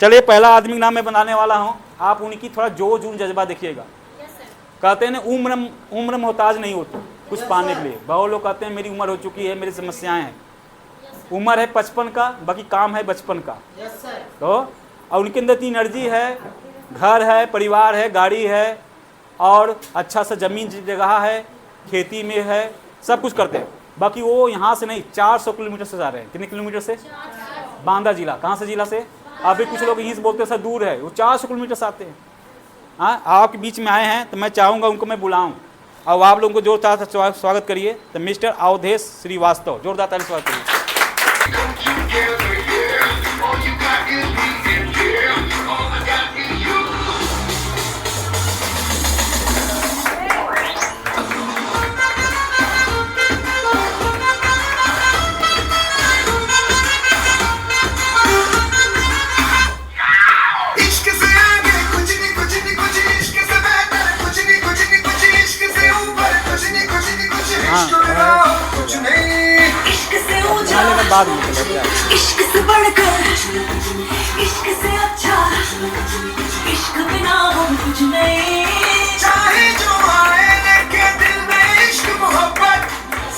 चलिए पहला आदमी का नाम मैं बनाने वाला हूँ, आप उनकी थोड़ा जोश जून जज्बा देखिएगा। कहते हैं ना उम्र मोहताज नहीं होती कुछ पाने के लिए। बहुत लोग कहते हैं मेरी उम्र हो चुकी है, मेरी समस्याएं हैं। उम्र है 55 का, बाकी काम है बचपन का। तो और उनके अंदर इतनी एनर्जी है, घर है, परिवार है, गाड़ी है और अच्छा सा जमीन जगह है, खेती में है, सब कुछ करते हैं। बाकी वो यहाँ से नहीं 400 किलोमीटर से जा रहे हैं। कितने किलोमीटर से? बांदा जिला। कहाँ से जिला से? अभी कुछ लोग यहीं से बोलते हैं सर दूर है, वो 400 किलोमीटर से आते हैं। हाँ, आपके बीच में आए हैं तो मैं चाहूँगा उनको मैं बुलाऊँ और आप लोगों को जोरदार से स्वागत करिए। तो मिस्टर अवधेश श्रीवास्तव, जोरदार ताली स्वागत करिए। बाद में इश्क से बढ़कर, इश्क से अच्छा, इश्क बिना हम कुछ नहीं। चाहे जो आए लेके दिल में इश्क मोहब्बत,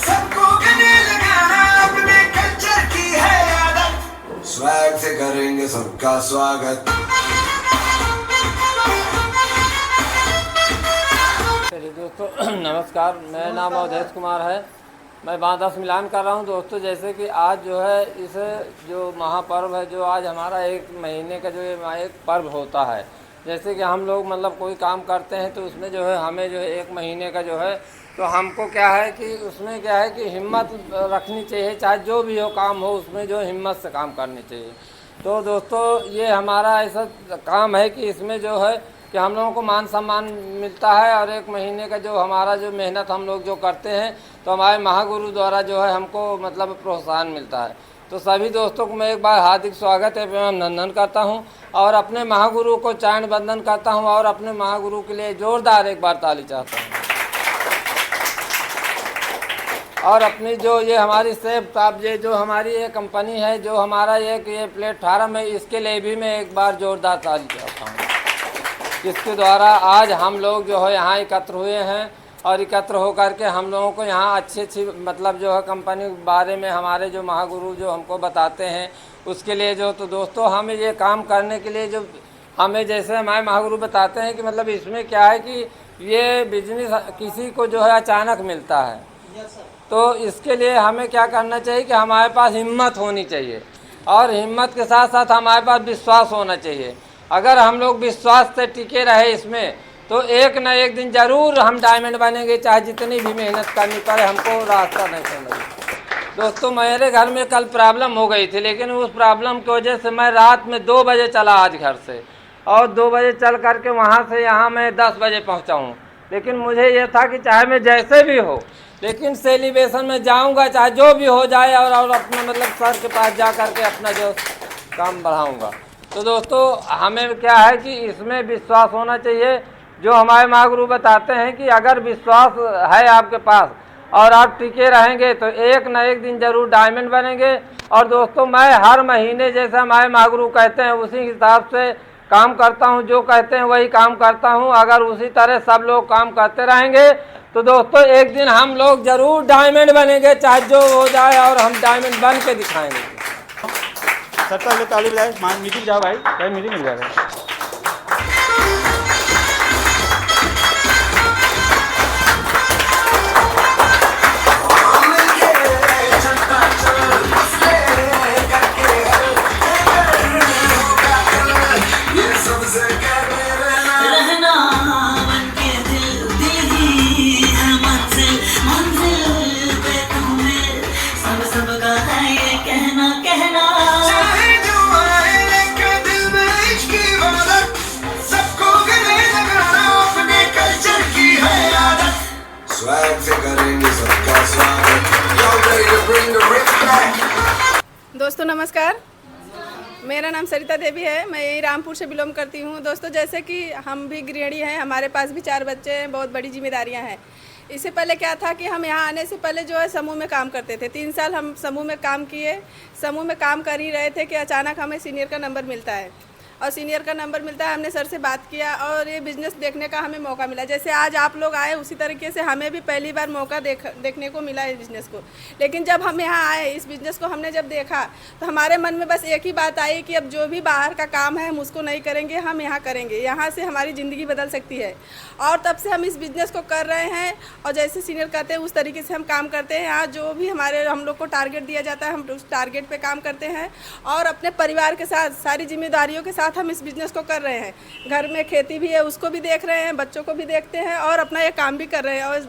सबको गले लगाना अपने कल्चर की है आदत। स्वैग से करेंगे सबका स्वागत। चलिए दोस्तों नमस्कार, मेरा नाम अवधेश कुमार है। मैं बांदा से मिलान कर रहा हूं। दोस्तों जैसे कि आज जो है इस जो महापर्व है, जो आज हमारा एक महीने का जो एक पर्व होता है, जैसे कि हम लोग मतलब कोई काम करते हैं तो उसमें जो है हमें जो है एक महीने का जो है तो हमको क्या है कि उसमें क्या है कि हिम्मत रखनी चाहिए। चाहे जो भी हो काम हो उसमें जो हिम्मत से काम करनी चाहिए। तो दोस्तों ये हमारा ऐसा काम है कि इसमें जो है कि हम लोगों को मान सम्मान मिलता है और एक महीने का जो हमारा जो मेहनत हम लोग जो करते हैं तो हमारे महागुरु द्वारा जो है हमको मतलब प्रोत्साहन मिलता है। तो सभी दोस्तों को मैं एक बार हार्दिक स्वागत एवं अभिनंदन करता हूं और अपने महागुरु को चरण वंदन करता हूं और अपने महागुरु के लिए जोरदार एक बार ताली चाहता हूं। और अपनी जो ये हमारी सेफ साहब ये जो हमारी ये कंपनी है, जो हमारा एक ये प्लेटफार्म है, इसके लिए भी मैं एक बार जोरदार ताली चाहता हूँ। इसके द्वारा आज हम लोग जो है यहाँ एकत्र हुए हैं और एकत्र होकर के हम लोगों को यहाँ अच्छी मतलब जो है कंपनी के बारे में हमारे जो महागुरु जो हमको बताते हैं उसके लिए जो तो दोस्तों हमें ये काम करने के लिए जो हमें जैसे हमारे महागुरु बताते हैं कि मतलब इसमें क्या है कि ये बिजनेस किसी को जो है अचानक मिलता है, तो इसके लिए हमें क्या करना चाहिए कि हमारे पास हिम्मत होनी चाहिए और हिम्मत के साथ साथ हमारे पास विश्वास होना चाहिए। अगर हम लोग विश्वास से टिके रहे इसमें तो एक न एक दिन ज़रूर हम डायमंड बनेंगे, चाहे जितनी भी मेहनत करनी पड़े, हमको रास्ता नहीं छोड़ना। दोस्तों मेरे घर में कल प्रॉब्लम हो गई थी, लेकिन उस प्रॉब्लम की वजह से मैं रात में 2 बजे चला आज घर से और 2 बजे चल करके वहाँ से यहाँ मैं 10 बजे पहुँचा हूँ। लेकिन मुझे ये था कि चाहे मैं जैसे भी हो लेकिन सेलिब्रेशन में जाऊँगा, चाहे जो भी हो जाए और अपना मतलब सर के पास जा कर के अपना जो काम बढ़ाऊँगा। तो दोस्तों हमें क्या है कि इसमें विश्वास होना चाहिए। जो हमारे महागुरु बताते हैं कि अगर विश्वास है आपके पास और आप टिके रहेंगे तो एक न एक दिन जरूर डायमंड बनेंगे। और दोस्तों मैं हर महीने जैसे हमारे महागुरु कहते हैं उसी हिसाब से काम करता हूं, जो कहते हैं वही काम करता हूं। अगर उसी तरह सब लोग काम करते रहेंगे तो दोस्तों एक दिन हम लोग जरूर डायमंड बनेंगे, चाहे जो हो जाए, और हम डायमंड बन के दिखाएंगे। सर पहले ताली बजाए, मीटिंग जाओ भाई, मीटिंग मिल जाएगा। दोस्तों नमस्कार, मेरा नाम सरिता देवी है। मैं यही रामपुर से बिलोंग करती हूँ। दोस्तों जैसे कि हम भी गृहिणी हैं, हमारे पास भी 4 बच्चे हैं, बहुत बड़ी जिम्मेदारियाँ हैं। इससे पहले क्या था कि हम यहाँ आने से पहले जो है समूह में काम करते थे। 3 साल हम समूह में काम किए। समूह में काम कर ही रहे थे कि अचानक हमें सीनियर का नंबर मिलता है और सीनियर का नंबर मिलता है। हमने सर से बात किया और ये बिज़नेस देखने का हमें मौका मिला। जैसे आज आप लोग आए उसी तरीके से हमें भी पहली बार मौका देखने को मिला इस बिज़नेस को। लेकिन जब हम यहाँ आए, इस बिज़नेस को हमने जब देखा तो हमारे मन में बस एक ही बात आई कि अब जो भी बाहर का काम है हम उसको नहीं करेंगे, हम यहाँ करेंगे। यहाँ से हमारी ज़िंदगी बदल सकती है। और तब से हम इस बिज़नेस को कर रहे हैं और जैसे सीनियर कहते हैं उस तरीके से हम काम करते हैं। यहाँ जो भी हम लोग को टारगेट दिया जाता है हम उस टारगेट पे काम करते हैं और अपने परिवार के साथ सारी जिम्मेदारियों के साथ हम इस बिज़नेस को कर रहे हैं। घर में खेती भी है उसको भी देख रहे हैं, बच्चों को भी देखते हैं और अपना ये काम भी कर रहे हैं। और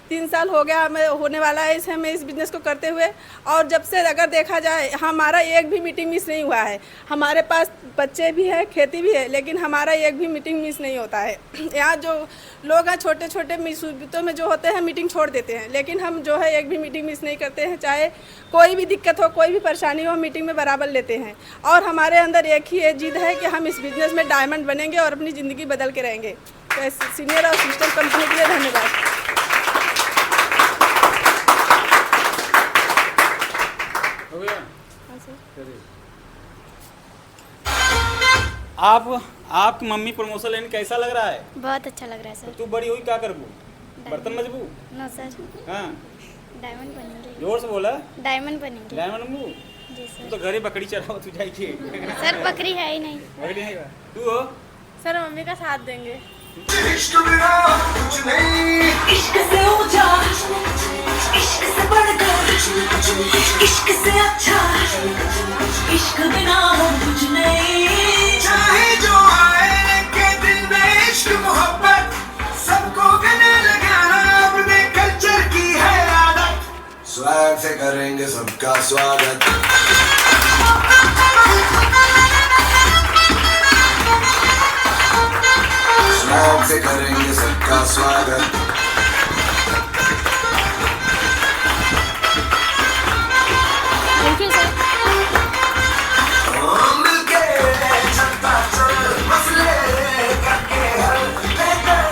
3 साल हो गया हमें होने वाला है हमें इस बिज़नेस को करते हुए। और जब से अगर देखा जाए हमारा एक भी मीटिंग मिस नहीं हुआ है। हमारे पास बच्चे भी हैं, खेती भी है, लेकिन हमारा एक भी मीटिंग मिस नहीं होता है। यहाँ जो लोग हैं छोटे छोटे मुसीबतों में जो होते हैं मीटिंग छोड़ देते हैं, लेकिन हम जो है एक भी मीटिंग मिस नहीं करते हैं। चाहे कोई भी दिक्कत हो, कोई भी परेशानी हो, मीटिंग में बराबर लेते हैं। और हमारे अंदर एक ही ये जिद है कि हम इस बिज़नेस में डायमंड बनेंगे और अपनी ज़िंदगी बदल के रहेंगे। तो सीनियर और सिस्टर कंपनी के लिए धन्यवाद। हो गया? हाँ सर। आपकी मम्मी प्रमोशन लेने कैसा लग रहा है? बहुत अच्छा लग रहा है सर। तू बड़ी हुई क्या करबू? बर्तन मजबू? नो सर, हाँ, डायमंड बनेंगे। जोर से बोला। डायमंड बनेंगे। डायमंड बनबू? जी तू सर। तो घरे बकरी चराओ तू जाइए। सर बकरी है ही नहीं। बकरी नहीं बा। तू हो? सर मम्मी का साथ देंगे। इश्क बिना कुछ नहीं, इश्क से ऊंचा, इश्क से बढ़कर, इश्क से अच्छा, इश्क बिना हो कुछ नहीं। चाहे जो आए के दिल में इश्क मोहब्बत, सबको गले लगाना अपने कल्चर की है आदत। स्वैग से करेंगे सबका स्वागत। स्वैग से करेंगे सबका स्वागत। Thank you sir. मिलके चलता चल, मसले करके हल, बेहतर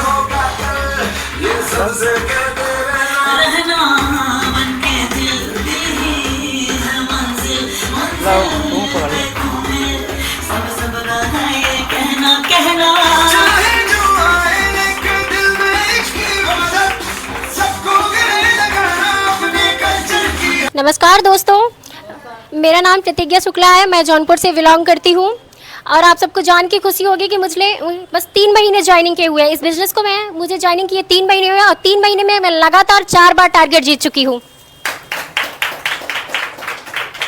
होगा कल, ये सबसे कहते रहना बनके दिल दी है मंजिल, सब का है ये कहना चाहे जो आए लेके दिल में इश्क की इबादत, सबको गले लगाना अपने कल्चर की। नमस्कार दोस्तों, मेरा नाम प्रतिज्ञा शुक्ला है। मैं जौनपुर से बिलोंग करती हूँ और आप सबको जान के खुशी होगी कि मुझे बस 3 महीने ज्वाइनिंग के हुए हैं इस बिज़नेस को। मुझे ज्वाइनिंग किए 3 महीने हुए और 3 महीने में मैं लगातार 4 बार टारगेट जीत चुकी हूँ।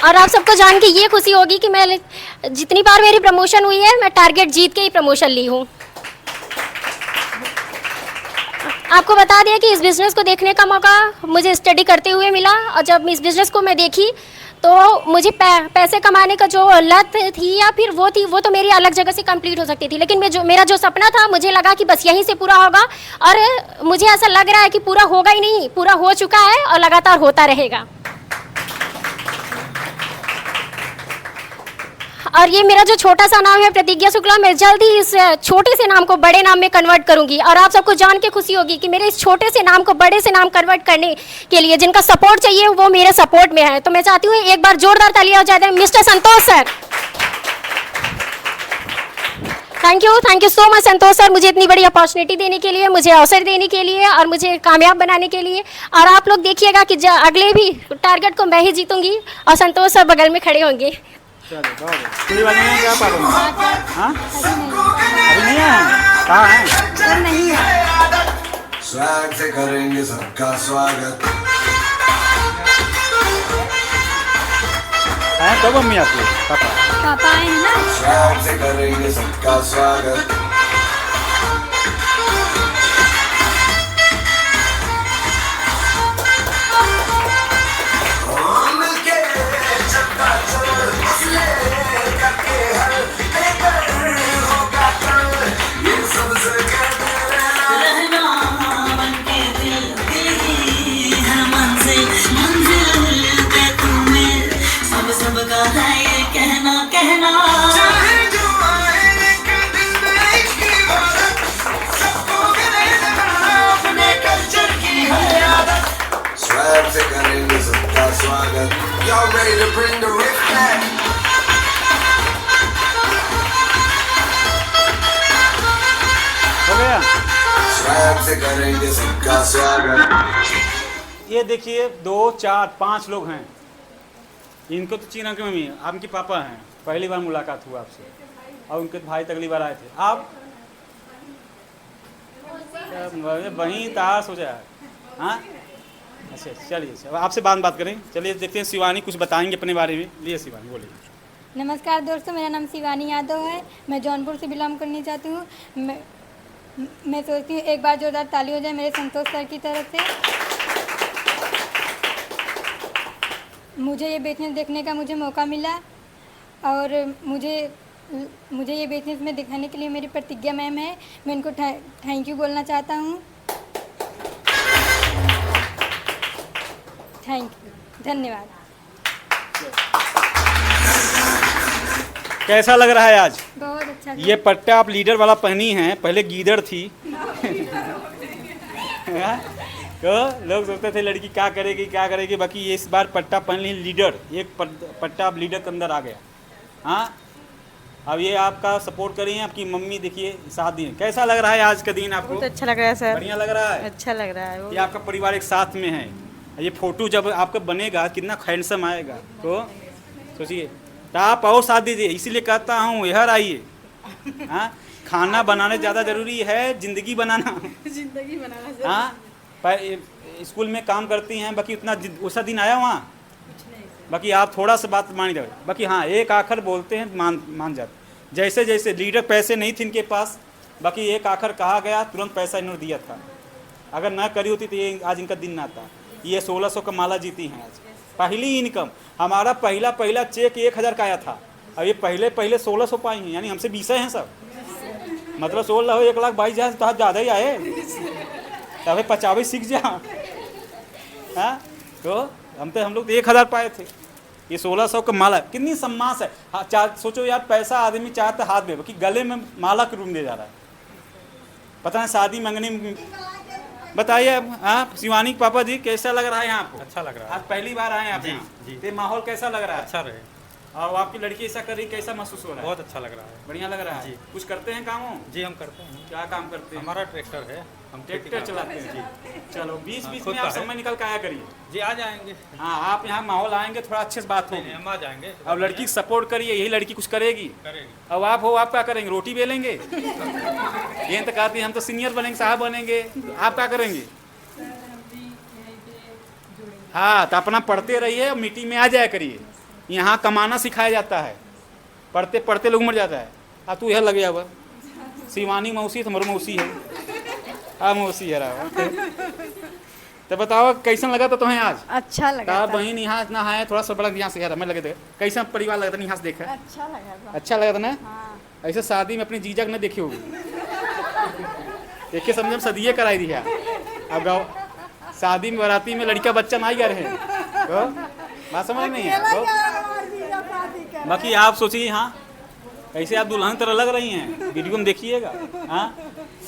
और आप सबको जान के ये खुशी होगी कि मैं जितनी बार मेरी प्रमोशन हुई है मैं टारगेट जीत के ही प्रमोशन ली हूँ। आपको बता दिया कि इस बिज़नेस को देखने का मौका मुझे स्टडी करते हुए मिला और जब इस बिज़नेस को मैं देखी तो मुझे पैसे कमाने का जो लत थी या फिर वो तो मेरी अलग जगह से कंप्लीट हो सकती थी, लेकिन मेरा जो सपना था मुझे लगा कि बस यहीं से पूरा होगा और मुझे ऐसा लग रहा है कि पूरा होगा ही नहीं, पूरा हो चुका है और लगातार होता रहेगा। और ये मेरा जो छोटा सा नाम है प्रतिज्ञा शुक्ला, मैं जल्द ही इस छोटे से नाम को बड़े नाम में कन्वर्ट करूंगी और आप सबको जान के खुशी होगी कि मेरे इस छोटे से नाम को बड़े से नाम कन्वर्ट करने के लिए जिनका सपोर्ट चाहिए वो मेरे सपोर्ट में है। तो मैं चाहती हूँ एक बार जोरदार तालियां हो जाए mister Santosh sir. Thank you so much Santosh sir, मुझे इतनी बड़ी अपॉर्चुनिटी देने के लिए, मुझे अवसर देने के लिए और मुझे कामयाब बनाने के लिए। और आप लोग देखिएगा कि अगले भी टारगेट को मैं ही जीतूंगी और संतोष सर बगल में खड़े होंगे। चलो पूरी वाली नहीं क्या पागल? हाँ अभी नहीं है, कहाँ है? सर नहीं है। स्वैग से करेंगे सबका स्वागत। है तो मम्मी आपकी पापा आए हैं ना। स्वैग से करेंगे सबका स्वागत। मिलके चलता चल, मसले करके हल, बेहतर होगा कल, ये सबसे कहते रहना बनके दिल दी है मंजिल, मंजिल पे तुम्हें सब का है ये कहना चाहे जो आए लेके दिल में से करेंगे सबका स्वागत। ये देखिए 2 4 5 लोग हैं। इनको तो चीना की मम्मी आपके पापा हैं, पहली बार मुलाकात हुआ आपसे, और उनके भाई तो अगली बार आए थे। आप वहीं ताश हो जाए। हाँ अच्छा चलिए, अच्छा आपसे बात करें। चलिए देखते हैं शिवानी कुछ बताएंगे अपने बारे में। लिए शिवानी बोलिए। नमस्कार दोस्तों, मेरा नाम शिवानी यादव है। मैं जौनपुर से बिलोंग करनी चाहती हूँ। मैं सोचती हूँ एक बार जोरदार ताली हो जाए मेरे संतोष सर की तरफ से। मुझे ये बिजनेस देखने का मौका मिला, और मुझे ये बिजनेस में दिखाने के लिए मेरी प्रतिज्ञा मैम है। मैं इनको थैंक यू बोलना चाहता हूँ। थैंक यू, धन्यवाद। कैसा लग रहा है आज? बहुत अच्छा। ये पट्टा आप लीडर वाला पहनी हैं, पहले गीदड़ थी। तो लोग सोचते थे लड़की क्या करेगी, बाकी ये इस बार पट्टा पहन ली लीडर। एक पट्टा आप लीडर के अंदर आ गया। हाँ अब ये आपका सपोर्ट कर रही हैं, आपकी मम्मी देखिए साथ दी। कैसा लग रहा है आज का दिन आपको? बहुत अच्छा लग रहा है सर। बढ़िया लग रहा है? अच्छा लग रहा है। ये आपका परिवार एक साथ में है। ये फोटो जब आपका बनेगा कितना हैंडसम आएगा, तो सोचिए। तो आप और साथ दीजिए, इसीलिए कहता हूँ इधर आइए। हाँ खाना बनाने ज़्यादा ज़रूरी है, ज़िंदगी बनाना। हाँ स्कूल में काम करती हैं, बाकी उतना उसा दिन आया वहाँ, बाकी आप थोड़ा सा बात मान जाओ। बाकी हाँ एक आखिर बोलते हैं मान जाते। जैसे जैसे लीडर पैसे नहीं थे इनके पास, बाकी एक आखिर कहा गया तुरंत पैसा इन्होंने दिया था। अगर ना करी होती तो ये आज इनका दिन ना आता। ये 1600 का माला जीती हैं आज, पहली इनकम। हमारा पहला चेक 1000 का आया था, और ये पहले 1600 पाई हैं, यानी हमसे 20 हैं सब। मतलब 16 हो 1,22,000 तो ज़्यादा ही आए, तभी 50 सीख जा। हाँ तो हम लोग तो 1000 पाए थे। ये 1600 का माला कितनी सम्मान है। हाँ सोचो यार, पैसा आदमी चाहता हाथ में, कि गले में माला के रूप दे जा रहा है। पता है शादी मंगनी में। बताइए आप शिवानी के पापा जी, कैसा लग रहा है यहाँ आपको? अच्छा लग रहा है। आज पहली बार आए हैं आप यहाँ? ये माहौल कैसा लग रहा है? अच्छा रहे। और आपकी लड़की ऐसा कर रही, कैसा महसूस हो रहा है? बहुत अच्छा लग रहा है। बढ़िया लग रहा है। जी। कुछ करते हैं काम? जी हम करते हैं। क्या काम करते हैं? हमारा ट्रैक्टर है, हम ट्रैक्टर चलाते हैं। जी। चलो बीच खुद में का आप है। समय निकल के आया करिए। जी आ जाएंगे। हाँ आप यहाँ माहौल आएंगे, थोड़ा अच्छे से बात होगी। हम आ जाएंगे। अब लड़की सपोर्ट करिए, यही लड़की कुछ करेगी। करेंगे। अब आप हो, आप क्या करेंगे? रोटी बेलेंगे? ये तो कहती है हम तो सीनियर बनेंगे, साहब बनेंगे। आप क्या करेंगे? हाँ तो अपना पढ़ते रहिए और मीटिंग में आ जाया करिए। यहाँ कमाना सिखाया जाता है, पढ़ते पढ़ते लोग मर जाता है। तू यह लग गया हुआ शिवानी मौसी तो हमारी मौसी है। हाँ मौसी है रहा। तो बताओ कैसा लगा था तुम्हें आज? अच्छा लगा। बहन यहाँ इतना है, थोड़ा सा बड़ा यहाँ से मैं लगे थे। कैसा परिवार लगा था यहाँ से देखा? अच्छा लगा था। अच्छा लगा था ना? हाँ। ऐसे शादी में अपनी जीजा ने देखी होगी, देख के समझ सदिये कराई दी है। अब गाँव शादी में बाराती में लड़का बच्चा ना ही कर रहे हैं, तो बात समझ नहीं है। तो बाकी आप सोचिए, हाँ कैसे आप दुल्हन तरह लग रही हैं, वीडियो में देखिएगा। हाँ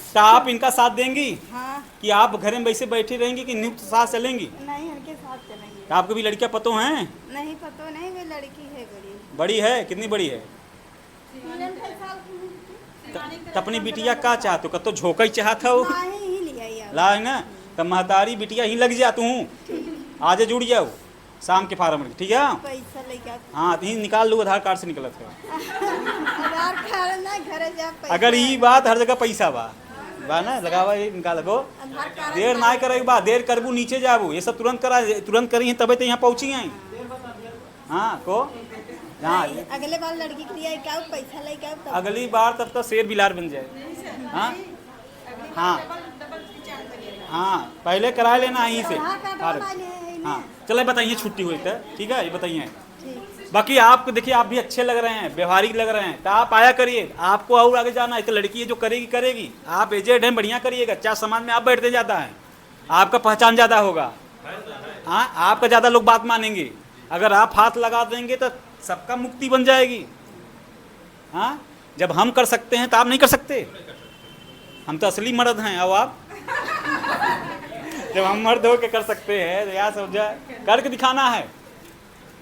तो आप इनका साथ देंगी? हाँ। कि आप घर में वैसे बैठी रहेंगी कि नियुक्त साथ चलेंगी? नहीं, उनके साथ चलेंगे। तो आपको भी लड़कियां पतो हैं? नहीं पतो नहीं, वे लड़की है बड़ी। बड़ी है? कितनी बड़ी है? तो अपनी बिटिया का चाहते हो? कतो झोंका ही चाहता हो? ही लिया ला है ना, तो महतारी बिटिया ही लग जा। तू आज जुड़ जाओ शाम के फार्म में, ठीक है? पैसा लेके हाँ तो निकाल लो, आधार कार्ड से निकलत है। आधार कार्ड ना घर जा। अगर ये बात हर जगह पैसा बा ना लगावा, ये निकाल गो। देर ना करे बा, देर करबू नीचे जाबू। ये सब तुरंत करी तबे तो यहाँ पहुँची हैं। हाँ को हाँ अगले बार लड़की के लिए क्या पैसा लेके आओ। अगली बार तब तो शेर बिलार बन जाए। हाँ हाँ हाँ पहले करा लेना यहीं से। हाँ चलो बताइए, छुट्टी हुई तो ठीक है, ये बताइए। बाकी आपको देखिए, आप भी अच्छे लग रहे हैं, व्यवहारिक लग रहे हैं, तो आप आया करिए। आपको और आगे जाना है तो लड़की है जो करेगी। आप एजेड हैं, बढ़िया करिएगा। चार समाज में आप बैठते ज़्यादा हैं, आपका पहचान ज़्यादा होगा। हाँ आपका ज़्यादा लोग बात मानेंगे। अगर आप हाथ लगा देंगे तो सबका मुक्ति बन जाएगी। हाँ जब हम कर सकते हैं तो आप नहीं कर सकते? हम तो असली मर्द हैं। अब आप जब हम मर्द हो के कर सकते हैं तो यार समझा करके दिखाना है।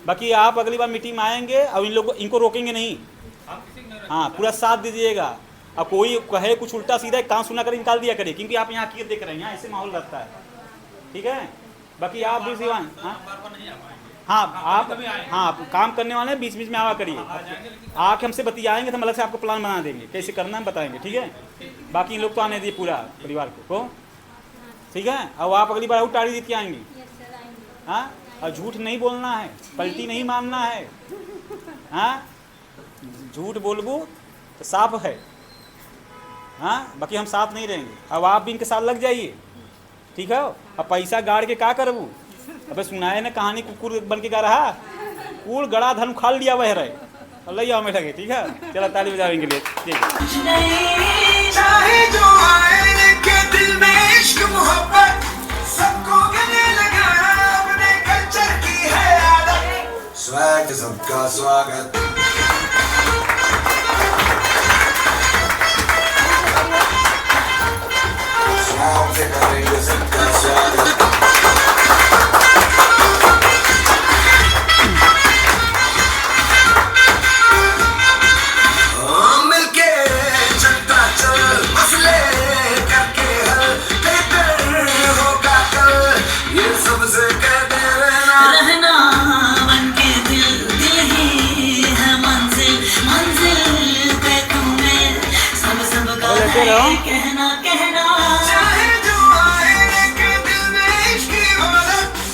बाकी आप अगली बार मीटिंग में आएंगे और इनको रोकेंगे नहीं। हाँ पूरा साथ दीजिएगा। अब कोई कहे कुछ उल्टा सीधा कान सुना कर निकाल दिया करे, क्योंकि आप यहाँ हकीकत देख रहे हैं, यहाँ ऐसे माहौल रहता है, ठीक है। बाकी आप भी सिवान हाँ आप हाँ काम करने वाले बीच बीच में आवा करिए, आके हमसे बतियाएंगे तो हम अलग से आपको प्लान बना देंगे कैसे करना है बताएंगे, ठीक है। बाकी इन लोग तो आने दिए पूरा परिवार को, ठीक है। अब आप अगली बार और टाड़ी जीत के आएंगी, हाँ। और झूठ नहीं बोलना है, पलटी नहीं मारना है, हाँ। झूठ बोलबो तो साफ है, हाँ। बाकी हम साथ नहीं रहेंगे, अब आप भी इनके साथ लग जाइए, ठीक है। अब पैसा गाड़ के क्या करबू, अबे सुनाए ना कहानी कुकुर बन के गा रहा, कूड़ गड़ा धन खा लिया वह रहे, अल्लाह ही हमें लगे, ठीक है। चलो ताली बजाओ इनके लिए, ठीक है। कुछ नहीं चाहे जो आए के दिल में इश्क मोहब्बत सबको गले लगा अपने कल्चर की है आदत। स्वैग सबका स्वागत, स्वैग से करेंगे सबका स्वागत।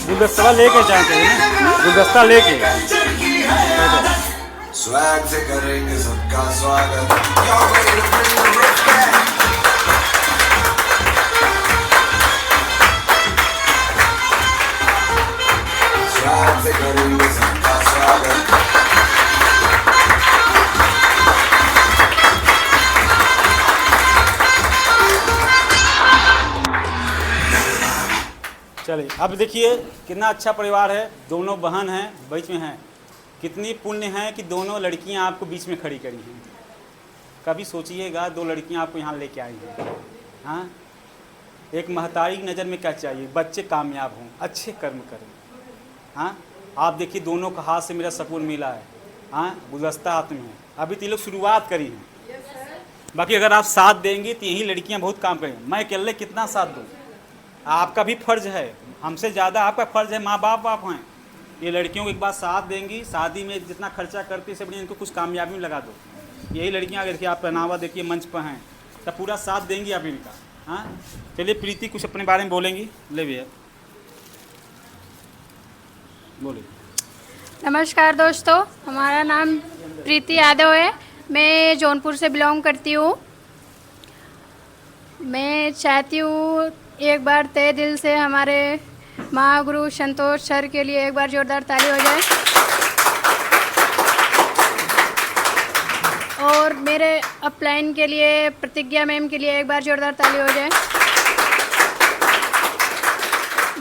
गुलदस्ता लेके जाते हैं, गुलदस्ता लेके स्वैग से करेंगे सबका स्वागत। स्वैग से करेंगे सबका स्वागत। चलिए अब देखिए कितना अच्छा परिवार है, दोनों बहन हैं बीच में हैं, कितनी पुण्य है कि दोनों लड़कियां आपको बीच में खड़ी करी हैं। कभी सोचिएगा 2 लड़कियां आपको यहाँ लेके आई हैं, हाँ। एक महतारी की नज़र में क्या चाहिए, बच्चे कामयाब हों, अच्छे कर्म करें, हाँ। आप देखिए दोनों का हाथ से मेरा सकून मिला है, हाँ। गुलदस्ता हाथ में है, अभी तो ये लोग शुरुआत करी है। बाकी अगर आप साथ देंगे तो यही लड़कियाँ बहुत काम करेंगी। मैं अकेले कितना साथ दूँ, आपका भी फर्ज है, हमसे ज़्यादा आपका फर्ज है, माँ बाप आप हैं। ये लड़कियों को एक बार साथ देंगी, शादी में जितना खर्चा करती है बढ़िया इनको कुछ कामयाबी में लगा दो। यही लड़कियां देखिए, आप पहनावा देखिए मंच पर हैं, तो पूरा साथ देंगी आप इनका, हाँ। चलिए प्रीति कुछ अपने बारे में बोलेंगी, ले भैया बोलिए। नमस्कार दोस्तों, हमारा नाम प्रीति यादव है, मैं जौनपुर से बिलोंग करती हूँ। मैं चाहती हूँ एक बार तहे दिल से हमारे महागुरु संतोष सर के लिए एक बार जोरदार ताली हो जाए, और मेरे अपलाइन के लिए प्रतिज्ञा मैम के लिए एक बार जोरदार ताली हो जाए।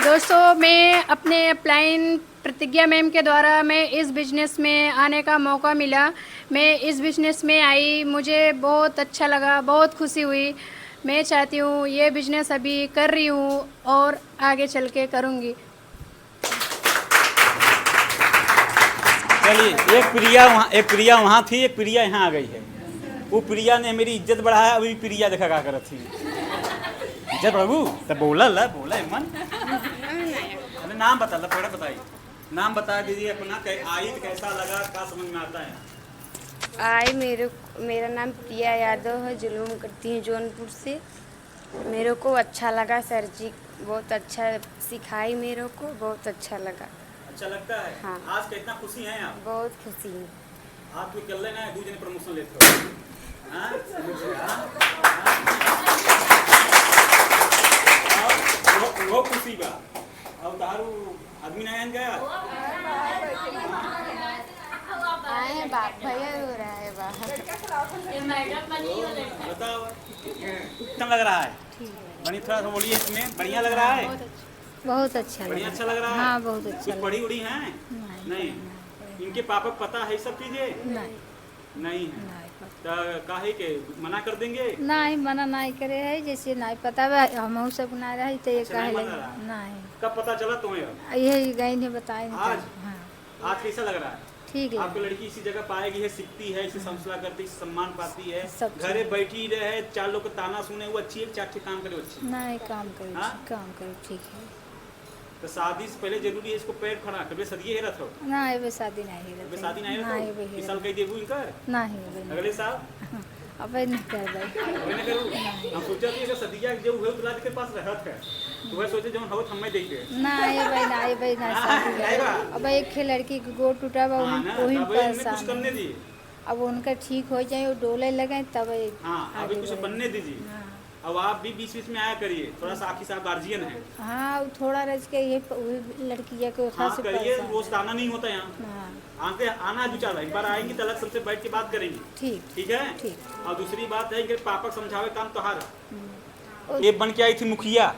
दोस्तों, मैं अपने अपलाइन प्रतिज्ञा मैम के द्वारा मैं इस बिज़नेस में आने का मौका मिला। मैं इस बिज़नेस में आई, मुझे बहुत अच्छा लगा, बहुत खुशी हुई। मैं चाहती हूँ ये बिज़नेस अभी कर रही हूँ और आगे चल के करूँगी। चलिए एक प्रिया वहाँ थी, एक प्रिया यहाँ आ गई है। वो प्रिया ने मेरी इज्जत बढ़ाया, अभी प्रिया देखा क्या करत थी इज्जत प्रभु तब बोला मन। अरे नाम बता ला, थोड़ा बताइए, नाम बता दीजिए अपना, आई तो कैसा लगा, क्या समझ में आता है? आई मेरा नाम प्रिया यादव है, जुलूम करती हूँ जौनपुर से। मेरे को अच्छा लगा, सर जी बहुत अच्छा सिखाई, मेरे को बहुत अच्छा लगा। अच्छा लगता है? हाँ। आज कितना खुशी हैं आप? बहुत खुशी हूँ। आप तो कर लेना है, 2 जने प्रमोशन लेते हो, हाँ? वो खुशी बा। अब तारू आदमी नहीं गया, आए हैं बाप भैया हो रहा है बाहर। बताओ कितना लग रहा है? बनी थोड़ा सा बोलिए, इसमें बढ़िया लग रहा है? बहुत अच्छा बढ़िया अच्छा लग रहा है? हाँ बहुत अच्छा। कुछ पढ़ी उड़ी हैं? नहीं। इनके पापा को पता है सब चीजें? नहीं है। तो काहे के मना कर देंगे? नहीं मना नहीं करे है, जैसे नहीं पता हम सब ना रही तो ये कहे नहीं। कब पता चला तुम्हें? यही गई ने बताए। आज? हाँ। आज कैसा लग रहा है? ठीक है। आपकी लड़की इसी जगह पाएगी है, सीखती है, इसे संस्कार करती है, सम्मान पाती है, सब घरे बैठी रहे, 4 लोग का ताना सुने, वो अच्छी है, 4 ठे काम करे वो अच्छी है। नहीं काम करो, हाँ? काम करो ठीक है। तो शादी से पहले जरूरी है इसको पैर खड़ा कर, सदिए हेरत हो, ना ये शादी नहीं अबे शादी नहीं हेरत हो, इस साल कहीं देबू इनकर, नहीं अगले साल अब नहीं कर भाई। अबे न करू। हम सोचा कि अगर सदिया जो हुए तुला के पास रहत है, तो वह सोचे जौन हो हमें देखे ना ये भाई ना ये भाई ना शादी नहीं बा। अब एक लड़की के गोड़ टूटा बा हाँ ना, वही तब इनमें कुछ परेशान करने है। दिए, अब उनका ठीक हो जाए वो डोले लगे तब हाँ अभी आगे कुछ बढ़े। बनने दीजिए। हाँ। अब आप भी बीच बीच में आया करिए, थोड़ा सा आखिर साहब गार्जियन है, हाँ वो थोड़ा रच के ये वही लड़की को हाँ खास करिए, रोज आना नहीं होता यहाँ, हाँ आके आना है 2-4 एक बार आएंगी तो अलग सबसे बैठ के बात करेंगी, ठीक ठीक है। ठीक। और दूसरी बात है कि पापा को समझावे काम तोहार, ये बन के आई थी मुखिया,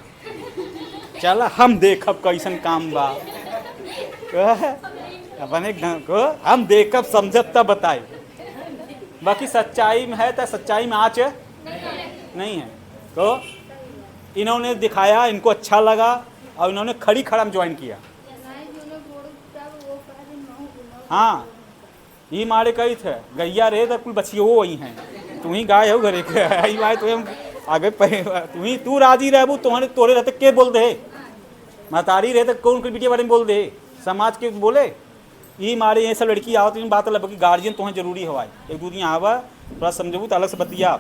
चला हम देखब कैसन काम बा, अपने को हम देखब समझब तब बताए, बाकी सच्चाई में है तो सच्चाई में आँच नहीं है। तो इन्होंने दिखाया, इनको अच्छा लगा और इन्होंने खड़ी खड़ा में ज्वाइन किया। हाँ ये मारे कही थे गैया रे तो कुल बचियो वही हैं, तू ही गाय हो घरे के आई भाई, तो आगे तू ही तू राजी रहबू, तुम्हारे तोरे रहते के बोल दे, महतारी रहे तो कौन बिटिया बारे में बोल दे, समाज के बोले ये मारे ये सब लड़की आओ तो बात अलग, बाकी गार्जियन तुम्हें जरूरी हवा, 1-2 दिन आवा थोड़ा समझबू तो अलग से बतिया,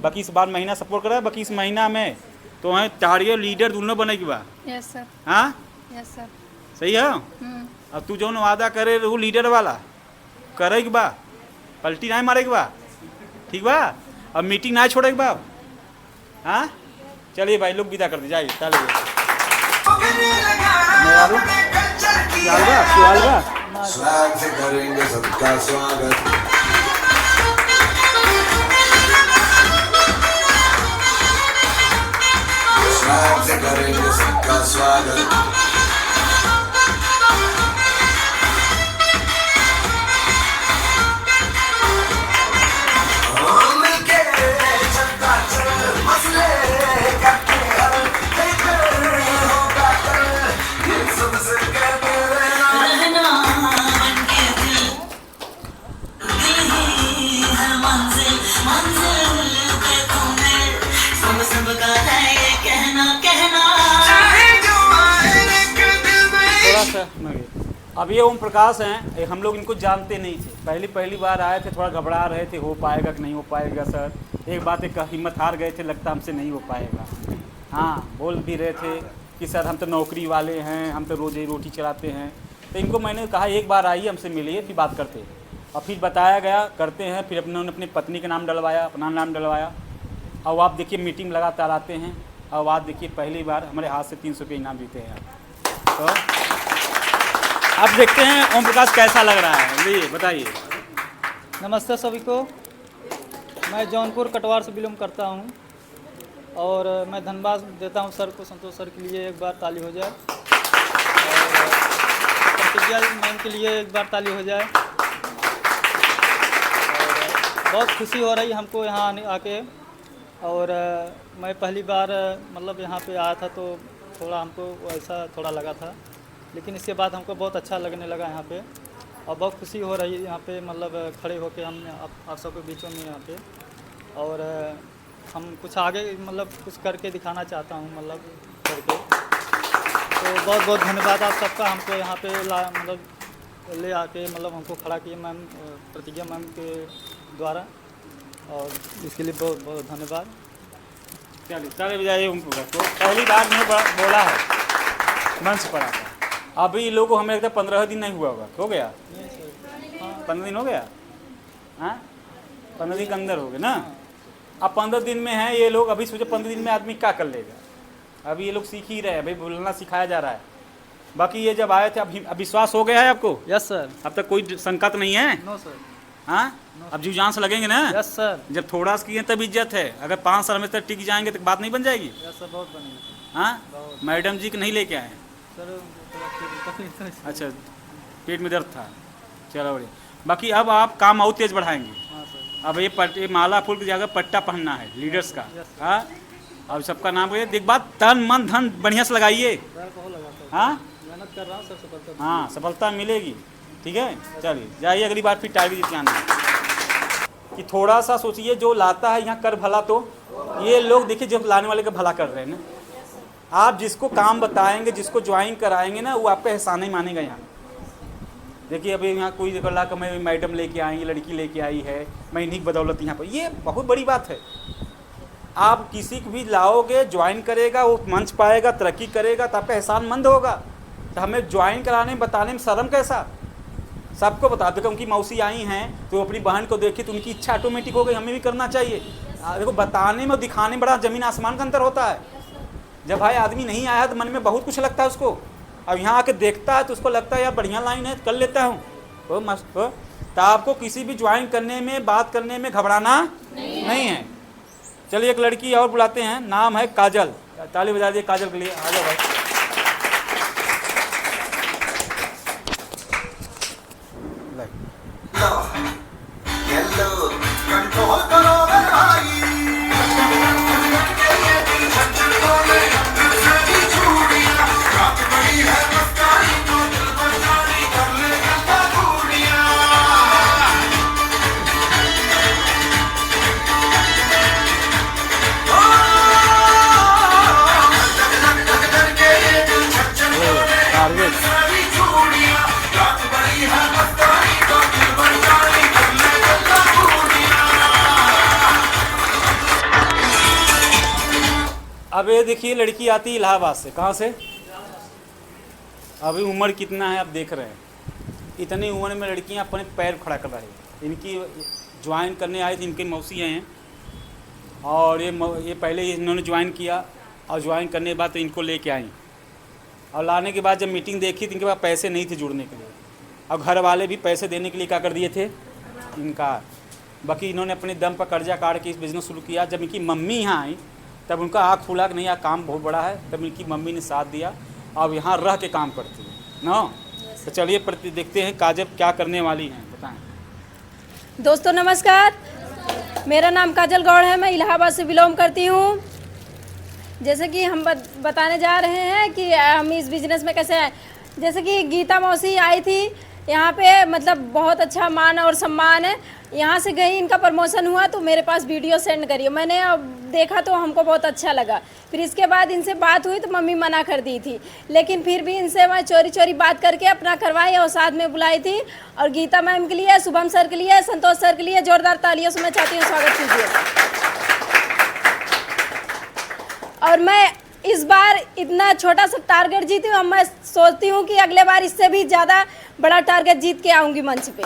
बाकी इस बार महीना सपोर्ट करा, बाकी इस महीना में तो है चारियो लीडर दोनों बनेगी बा। यस सर, हाँ यस सर। सही है। अब तू जो वादा करे वो लीडर वाला करेगी बा, पलटी नहीं मारेगी बा, ठीक बा। अब मीटिंग ना छोड़ेगी बा। हाँ चलिए भाई लोग विदा कर दी जाइए, चलिए स्वैग से करेंगे सबका स्वागत, स्वैग से करेंगे सबका स्वागत। मिलके चलता चल, मसले करके हल, लेकर होगा कल, ये सबसे कहते रहना बनके दिल, दिल ही है मंजिल, मंजिल पे तुम्हें सबका है ये कहना, कहना चाहे जो आए लेकिन दिल में थोड़ा सा अब ये ओम प्रकाश हैं, ये हम लोग इनको जानते नहीं थे, पहली बार आए थे, थोड़ा घबरा रहे थे, हो पाएगा कि नहीं हो पाएगा सर, एक बात एक हिम्मत हार गए थे, लगता हमसे नहीं हो पाएगा। हाँ बोल भी रहे थे कि सर हम तो नौकरी वाले हैं, हम तो रोज़ी रोटी चलाते हैं, तो इनको मैंने कहा एक बार आइए हमसे मिलिए फिर बात करते हैं, और फिर बताया गया करते हैं, फिर उन्होंने अपनी पत्नी का नाम डलवाया, अपना नाम डलवाया, और आप देखिए मीटिंग लगातार आते हैं, और आप देखिए पहली बार हमारे हाथ से 300 के इनाम जीते हैं। तो अब देखते हैं ओम प्रकाश कैसा लग रहा है, जी बताइए। नमस्ते सभी को, मैं जौनपुर कटवार से बिलोंग करता हूं, और मैं धन्यवाद देता हूं सर को, संतोष सर के लिए एक बार ताली हो जाए, और प्रतिज्ञा मैम के लिए एक बार ताली हो जाए। और बहुत खुशी हो रही हमको यहाँ आके, और मैं पहली बार मतलब यहाँ पे आया था तो थोड़ा हमको ऐसा थोड़ा लगा था, लेकिन इसके बाद हमको बहुत अच्छा लगने लगा यहाँ पे, और बहुत खुशी हो रही है यहाँ पे, मतलब खड़े होके हम आप सबके बीचों में यहाँ पे, और हम कुछ आगे मतलब कुछ करके दिखाना चाहता हूँ, मतलब करके। तो बहुत बहुत धन्यवाद आप सबका, हमको यहाँ पे मतलब ले आके मतलब हमको खड़ा किए मैम, प्रतिज्ञा मैम के द्वारा, और इसके लिए बहुत बहुत धन्यवाद। चलिए चले जाइए ओम प्रकाश को, पहली बार मैं बोला है मंच पर आता, अभी लोगों को हमें लगता है 15 दिन नहीं हुआ होगा, हो गया 15 दिन हो गया, हाँ 15 दिन के अंदर हो गए ना। अब 15 दिन में है ये लोग, अभी सोचे 15 दिन में आदमी क्या कर लेगा, अभी ये लोग सीख ही रहे हैं, भाई बोलना सिखाया जा रहा है। बाकी ये जब आए थे अब विश्वास हो गया है आपको? Yes sir. अब तक कोई शंका तो नहीं है? No sir. हाँ अब जीव जान से लगेंगे ना? Yes sir. जब थोड़ा सा किए तब इज्जत है, अगर 5 साल में तक टिक जाएंगे तो बात नहीं बन जाएगी? यस सर, बहुत बनेगी। हाँ मैडम जी को नहीं लेके आए सर? अच्छा पेट में दर्द था, चलो बढ़िया। बाकी अब आप काम और तेज बढ़ाएंगे। हाँ सर। अब ये माला फूल की जगह पट्टा पहनना है लीडर्स का। हाँ अब सबका नाम है, देख बात तन मन धन बढ़िया से लगाइए। हाँ मेहनत कर रहा हूँ सर, सफलता। हाँ सफलता मिलेगी। ठीक है, चलिए जाइए, अगली बार फिर टारगेट जीत के आना कि थोड़ा सा सोचिए, जो लाता है यहाँ कर भला, तो ये लोग देखिए जो लाने वाले का भला कर रहे हैं ना। आप जिसको काम बताएंगे, जिसको ज्वाइन कराएंगे ना, वो आप पे एहसान नहीं मानेगा। यहाँ देखिए अभी यहाँ कोई देखो कि मैं मैडम लेके आई, लड़की लेके आई है, मैं इन्हीं की बदौलत यहाँ पर, ये बहुत बड़ी बात है। आप किसी को भी लाओगे, ज्वाइन करेगा, वो मंच पाएगा, तरक्की करेगा, तो आप पे एहसानमंद होगा। तो हमें ज्वाइन कराने में, बताने में शर्म कैसा? सबको बता दो कि उनकी मौसी आई हैं तो अपनी बहन को देखी तो उनकी इच्छा ऑटोमेटिक हो गई, हमें भी करना चाहिए। देखो बताने में और दिखाने में बड़ा ज़मीन आसमान का अंतर होता है। जब भाई आदमी नहीं आया तो मन में बहुत कुछ लगता है उसको, अब यहाँ आके देखता है तो उसको लगता है यार बढ़िया लाइन है, कर लेता हूँ, वो मस्त हो। तो आपको किसी भी ज्वाइन करने में, बात करने में घबराना नहीं है। चलिए एक लड़की और बुलाते हैं, नाम है काजल। ताली बजा दिए काजल के लिए, आ जाओ भाई। अब ये देखिए लड़की आती है इलाहाबाद से, कहाँ से? अभी उम्र कितना है आप देख रहे हैं, इतनी उम्र में लड़कियां अपने पैर खड़ा कर रही हैं। इनकी ज्वाइन करने आई थी, इनकी मौसी हैं और ये पहले इन्होंने ज्वाइन किया और ज्वाइन करने के बाद तो इनको लेके आई, और लाने के बाद जब मीटिंग देखी तो इनके पास पैसे नहीं थे जुड़ने के लिए, और घर वाले भी पैसे देने के लिए क्या कर दिए थे, इनकार। बाकी इन्होंने अपने दम पर कर्जा काट के इस बिज़नेस शुरू किया। जब इनकी मम्मी यहाँ आई तब उनका आँख खुला कि नहीं यार काम बहुत बड़ा है, तब इनकी मम्मी ने साथ दिया, अब यहाँ रह के काम करती है ना। तो चलिए देखते हैं काजल क्या करने वाली हैं, बताएं। दोस्तों नमस्कार, मेरा नाम काजल गौड़ है, मैं इलाहाबाद से बिलोंग करती हूँ। जैसे कि हम बताने जा रहे हैं कि हम इस बिज़नेस में कैसे आए। जैसे कि गीता मौसी आई थी यहाँ पे, मतलब बहुत अच्छा मान और सम्मान है। यहाँ से गई, इनका प्रमोशन हुआ तो मेरे पास वीडियो सेंड करिए, मैंने अब देखा तो हमको बहुत अच्छा लगा। फिर इसके बाद इनसे बात हुई तो मम्मी मना कर दी थी, लेकिन फिर भी इनसे मैं चोरी चोरी बात करके अपना करवाई और साथ में बुलाई थी। और गीता मैम के लिए, शुभम सर के लिए, संतोष सर के लिए जोरदार तालियों से मैं चाहती हूँ स्वागत कीजिए। और मैं इस बार इतना छोटा सा टारगेट जीती हूँ, मैं सोचती हूँ कि अगले बार इससे भी ज़्यादा बड़ा टारगेट जीत के आऊँगी मंच पे।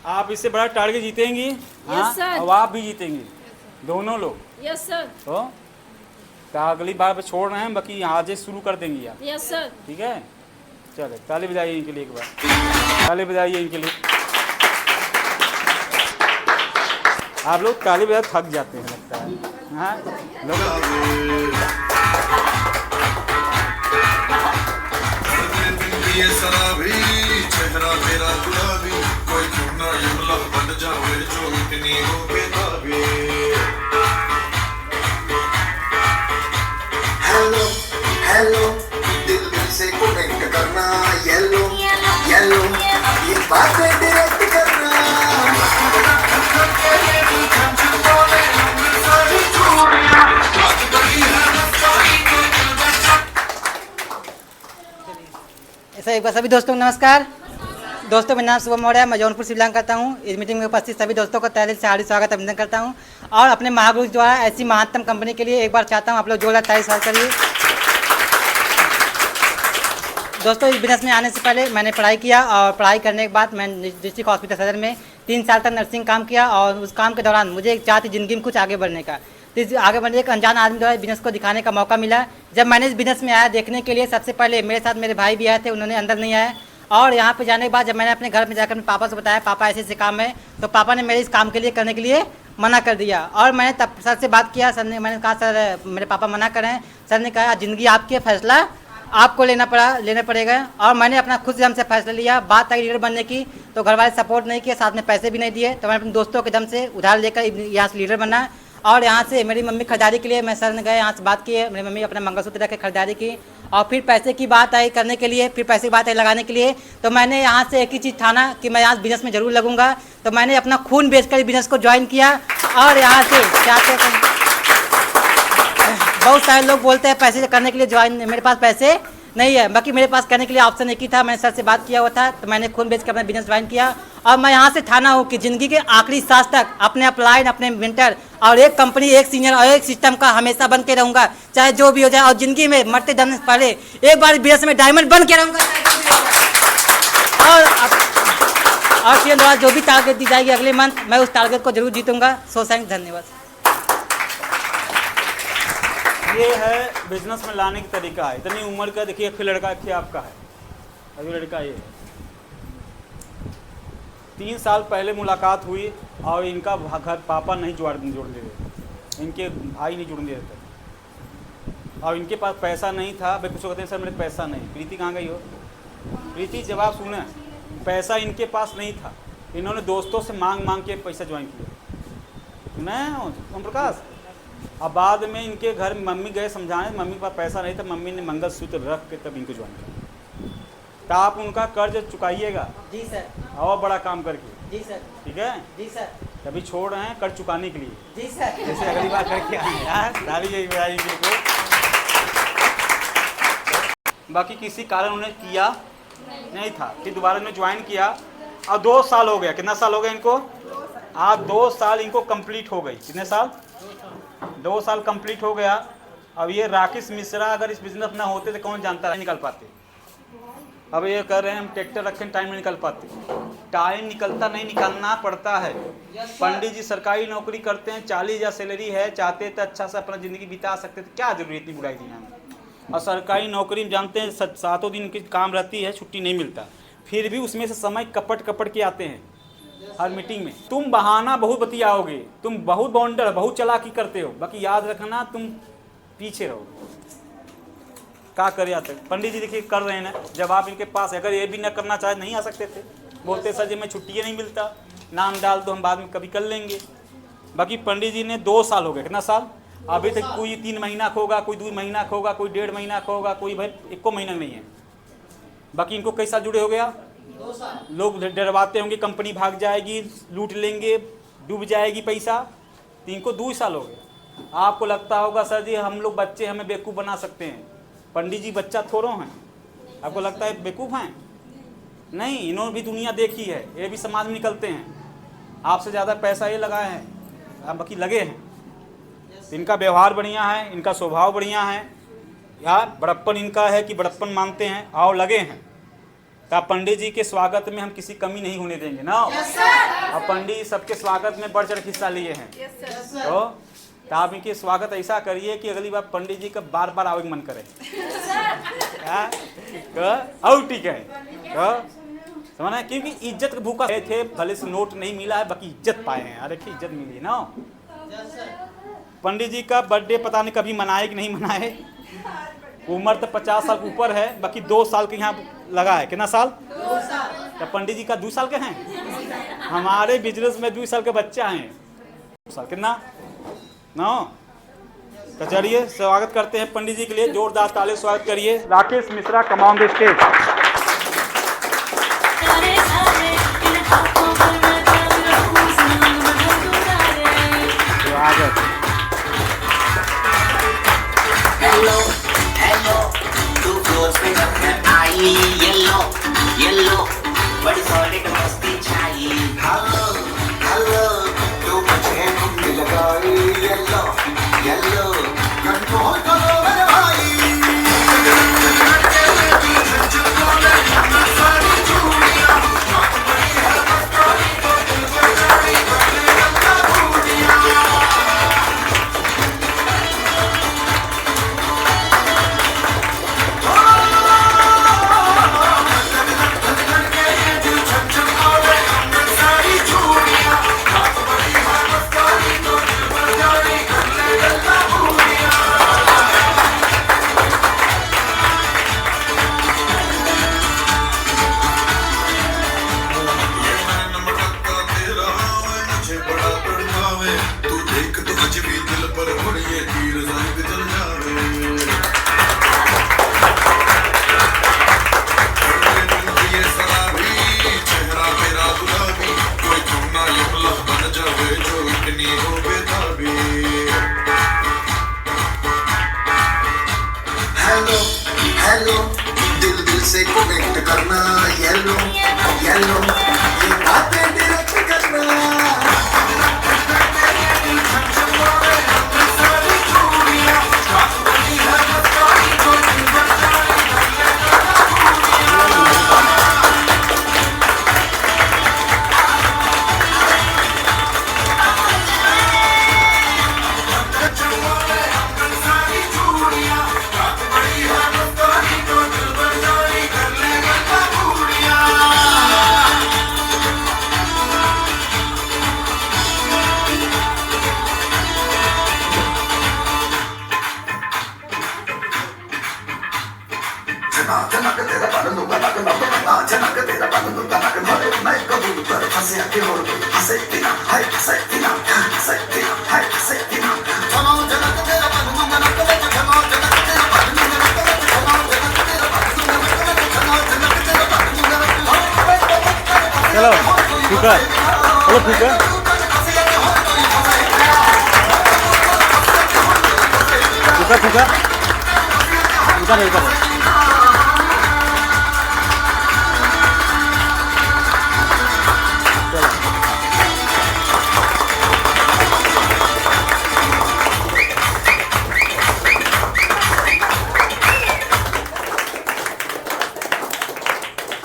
आप इससे बड़ा टारगेट जीतेंगी? Yes sir. और आप भी जीतेंगी, दोनों लोग। Yes sir. तो अगली बार छोड़ रहे हैं, बाकी आज से शुरू कर देंगी आप। Yes sir. ठीक है, चलो ताली बजाइए इनके लिए, एक बार ताली बजाइए इनके लिए। आप लोग ताली बजा थक जाते हैं लगता है, हाँ लोग। ये शराबी चेहरा तेरा गुलाबी, कोई चुना जुमला बन जावे जो इतनी हो बेताबी। हेलो हेलो दिल से कनेक्ट करना, येलो येलो ये बातें डायरेक्ट करना। ऐसा एक बार सभी दोस्तों को नमस्कार। दोस्तों मेरा नाम शुभम मौर्य, मैं जौनपुर से बिलोंग करता हूँ। इस मीटिंग में उपस्थित सभी दोस्तों को तहे दिल से हार्दिक स्वागत अभिनंदन करता हूँ, और अपने महागुरु द्वारा ऐसी महानतम कंपनी के लिए एक बार चाहता हूँ आप लोग जोरदार ताली स्वागत करिए। दोस्तों इस बिजनेस में आने से पहले मैंने पढ़ाई किया, और पढ़ाई करने के बाद मैंने डिस्ट्रिक्ट हॉस्पिटल सदर में 3 साल तक नर्सिंग काम किया, और उस काम के दौरान मुझे एक चाह थी ज़िंदगी में कुछ आगे बढ़ने का। तो आगे बढ़ने एक अनजान आदमी द्वारा बिजनेस को दिखाने का मौका मिला। जब मैंने इस बिजनेस में आया देखने के लिए, सबसे पहले मेरे साथ मेरे भाई भी आए थे, उन्होंने अंदर नहीं आया। और यहाँ पे जाने के बाद जब मैंने अपने घर में जाकर अपने पापा से बताया, पापा ऐसे ऐसे काम है, तो पापा ने मेरे इस काम के लिए करने के लिए मना कर दिया। और मैंने तब सर से बात किया, सर ने, मैंने कहा सर मेरे पापा मना कर रहे हैं। सर ने कहा ज़िंदगी आपकी है, फैसला आपको लेना पड़ेगा। और मैंने अपना खुद से हमसे फैसला लिया। बात आई लीडर बनने की तो घर वाले सपोर्ट नहीं किए, साथ में पैसे भी नहीं दिए, तो मैंने अपने दोस्तों के दम से उधार लेकर यहाँ से लीडर बना। और यहाँ से मेरी मम्मी खरीदारी के लिए मैं सर ने गए, यहाँ से बात की है, मेरी मम्मी अपना मंगलसूत्र रख के खरीदारी की। और फिर पैसे की बात आई करने के लिए, फिर पैसे की बात आई लगाने के लिए, तो मैंने यहाँ से एक ही चीज़ ठाना कि मैं यहाँ बिज़नेस में ज़रूर लगूंगा। तो मैंने अपना खून बेचकर बिज़नेस को ज्वाइन किया। और यहाँ से क्या बहुत सारे लोग बोलते हैं पैसे करने के लिए ज्वाइन, मेरे पास पैसे नहीं है, बाकी मेरे पास करने के लिए ऑप्शन एक ही था। मैंने सर से बात किया हुआ था, तो मैंने खून बेच कर अपना बिजनेस ज्वाइन किया। और मैं यहाँ से ठाना हूँ कि ज़िंदगी के आखिरी सांस तक अपने अपलाइन, अपने मेंटर और एक कंपनी, एक सीनियर और एक सिस्टम का हमेशा बन के रहूँगा, चाहे जो भी हो जाए। और ज़िंदगी में मरते दम से पहले एक बार बिजनेस में डायमंड बन के रहूँगा। और सीएम द्वारा जो भी टारगेट दी जाएगी अगले मंथ, मैं उस टारगेट को जरूर जीतूंगा। सो थैंक, धन्यवाद। ये है बिजनेस में लाने का तरीका है। इतनी उम्र का देखिए, फिर लड़का देखिए आपका है, अभी लड़का ये 3 साल पहले मुलाकात हुई और इनका घर पापा नहीं जोड़ दे रहे, इनके भाई नहीं जुड़ने देते और इनके पास पैसा नहीं था। भाई कुछ कहते हैं सर मेरे पैसा नहीं। प्रीति कहाँ गई हो? प्रीति जवाब सुने, पैसा इनके पास नहीं था, इन्होंने दोस्तों से मांग मांग के पैसा ज्वाइन किया। सुना ओम प्रकाश? अब बाद में इनके घर मम्मी गए समझाने, मम्मी के पास पैसा नहीं था, मम्मी ने मंगलसूत्र रख के तब इनको ज्वाइन किया। तो आप उनका कर्ज चुकाइएगा जी सर, और बड़ा काम करके। जी सर, ठीक है जी सर, कभी छोड़ रहे हैं कर्ज चुकाने के लिए। जी सर, जैसे अगली बार करके आए यार, डाली यही बताई को। बाकी किसी कारण उन्हें किया नहीं था, फिर दोबारा इन्होंने ज्वाइन किया और 2 साल हो गया। कितना साल हो गया इनको? आज 2 साल इनको कंप्लीट हो गई। कितने साल? 2 साल कंप्लीट हो गया। अब ये राकेश मिश्रा अगर इस बिजनेस ना होते तो कौन जानता नहीं निकल पाते। अब ये कर रहे हैं हम ट्रैक्टर रखें, टाइम नहीं निकल पाते। टाइम निकलता नहीं, निकालना पड़ता है। पंडित जी सरकारी नौकरी करते हैं, 40,000 सैलरी है, चाहते तो अच्छा से अपना ज़िंदगी बिता सकते थे, क्या जरूरी इतनी बुराई दुनिया में। और सरकारी नौकरी में जानते हैं 7 दिन की काम रहती है, छुट्टी नहीं मिलता, फिर भी उसमें से समय कपट के आते हैं हर मीटिंग में। तुम बहाना बहुत बतियाओगे, तुम बहुत बाउंडर, बहुत चालाकी करते हो, बाकी याद रखना तुम पीछे रहो। क्या करे आते पंडित जी देखिए कर रहे हैं ना। जब आप इनके पास अगर ये भी ना करना चाहे नहीं आ सकते थे, बोलते सर जी मैं छुट्टी नहीं मिलता, नाम डाल दो हम बाद में कभी कर लेंगे। बाकी पंडित जी ने 2 साल हो गए। कितना साल? अभी तक कोई 3 महीना का होगा, कोई 2 महीना का होगा, कोई 1.5 महीना का होगा, कोई भाई 1 महीना नहीं है। बाकी इनको कई साल जुड़े हो गया। 2 साल। लोग डरवाते होंगे कंपनी भाग जाएगी, लूट लेंगे, डूब जाएगी पैसा, तो इनको 2 साल हो गए। आपको लगता होगा सर जी हम लोग बच्चे हमें बेवकूफ़ बना सकते हैं। पंडित जी बच्चा थोड़ो हैं, आपको लगता है बेवकूफ़ हैं? नहीं, इन्होंने भी दुनिया देखी है, ये भी समाज में निकलते हैं। आपसे ज़्यादा पैसा ये लगाए हैं, आप बाकी लगे हैं। इनका व्यवहार बढ़िया है, इनका स्वभाव बढ़िया है, यार बड़प्पन इनका है कि बड़प्पन मानते हैं और लगे हैं। तो पंडित जी के स्वागत में हम किसी कमी नहीं होने देंगे ना। और पंडित जी सबके स्वागत में बढ़ चढ़ हिस्सा लिए हैं। तो आप इनके स्वागत ऐसा करिए कि अगली बार पंडित जी का बार बार आवे मन करे। और ठीक है समझना, क्योंकि इज्जत का भूखा थे, भले से नोट नहीं मिला है बाकी इज्जत पाए हैं। अरे इज्जत मिली ना। पंडित जी का बर्थडे पता नहीं कभी मनाए कि नहीं मनाए। उम्र तो 50 साल ऊपर है, बाकी 2 साल के यहाँ लगा है। कितना साल? 2 साल। तो पंडित जी का 2 साल के हैं। हमारे बिजनेस में 2 साल के बच्चा हैं। 2 साल कितना ना। तो चलिए स्वागत करते हैं पंडित जी के लिए, जोरदार ताली स्वागत करिए। Rakesh Mishra come on the stage. Hello hello तू फ्लोर्स पे जब मैं आई, येलो येलो बड़ी सॉलिड मस्ती छाई। हेलो हेलो तू मुझे घूमने लगाई, येलो येलो कंट्रोल करो मेरे भाई। चलो फूका, चलो फूका। फूका फूका फूका नहीं करो।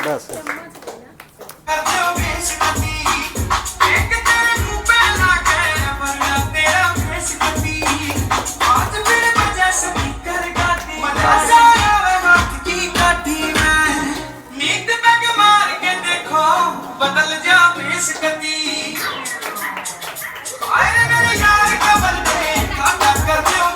बस बदल जा बेशकती आए मेरे यार का बंदे काटा कर दो।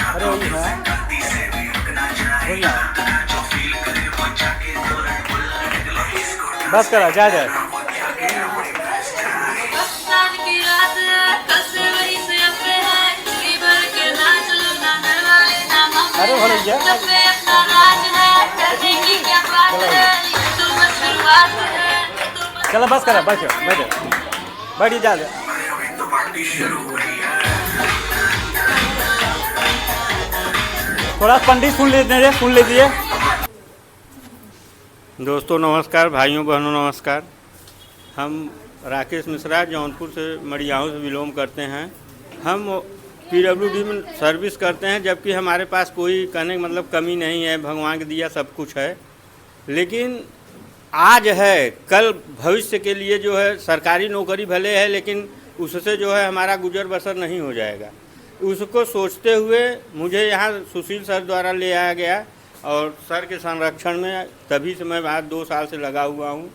अरे वही है, बस करा जा जा। अरे भैया चलो बस करा, बैठो बैठो बैठिए जा। थोड़ा पंडित सुन लीजिए। दोस्तों नमस्कार, भाइयों बहनों नमस्कार। हम राकेश मिश्रा जौनपुर से मड़ियाहू से बिलोंग करते हैं। हम PWD में सर्विस करते हैं, जबकि हमारे पास कोई कहने का मतलब कमी नहीं है, भगवान के दिया सब कुछ है। लेकिन आज है, कल भविष्य के लिए जो है सरकारी नौकरी भले है, लेकिन उससे जो है हमारा गुजर बसर नहीं हो जाएगा। उसको सोचते हुए मुझे यहाँ सुशील सर द्वारा ले आया गया और सर के संरक्षण में तभी से मैं आज 2 साल से लगा हुआ हूँ।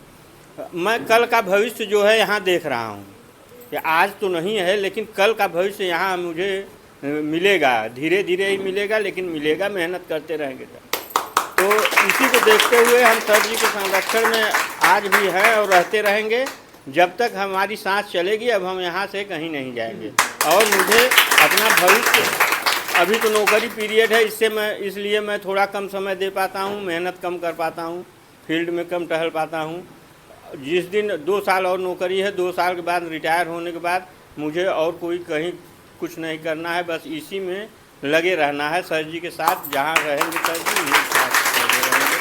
मैं कल का भविष्य जो है यहाँ देख रहा हूँ कि आज तो नहीं है, लेकिन कल का भविष्य यहाँ मुझे मिलेगा। धीरे धीरे ही मिलेगा, लेकिन मिलेगा, मेहनत करते रहेंगे। तो इसी को देखते हुए हम सर जी के संरक्षण में आज भी हैं और रहते रहेंगे जब तक हमारी सांस चलेगी। अब हम यहाँ से कहीं नहीं जाएंगे और मुझे अपना भविष्य, अभी तो नौकरी पीरियड है, इसलिए मैं थोड़ा कम समय दे पाता हूँ, मेहनत कम कर पाता हूँ, फील्ड में कम टहल पाता हूँ। जिस दिन 2 साल और नौकरी है, 2 साल के बाद रिटायर होने के बाद मुझे और कोई कहीं कुछ नहीं करना है, बस इसी में लगे रहना है सर जी के साथ। जहाँ रहेंगे सर जी उन्हीं के साथ लगे रहेंगे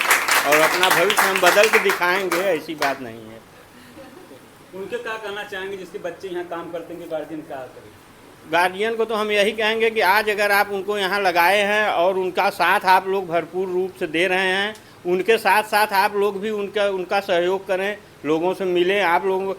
और अपना भविष्य हम बदल के दिखाएंगे, ऐसी बात नहीं है। उनके क्या कहना चाहेंगे जिसके बच्चे यहाँ काम करते हैं, गार्जियन क्या करें? गार्जियन को तो हम यही कहेंगे कि आज अगर आप उनको यहाँ लगाए हैं और उनका साथ आप लोग भरपूर रूप से दे रहे हैं, उनके साथ साथ आप लोग भी उनका सहयोग करें, लोगों से मिलें। आप लोगों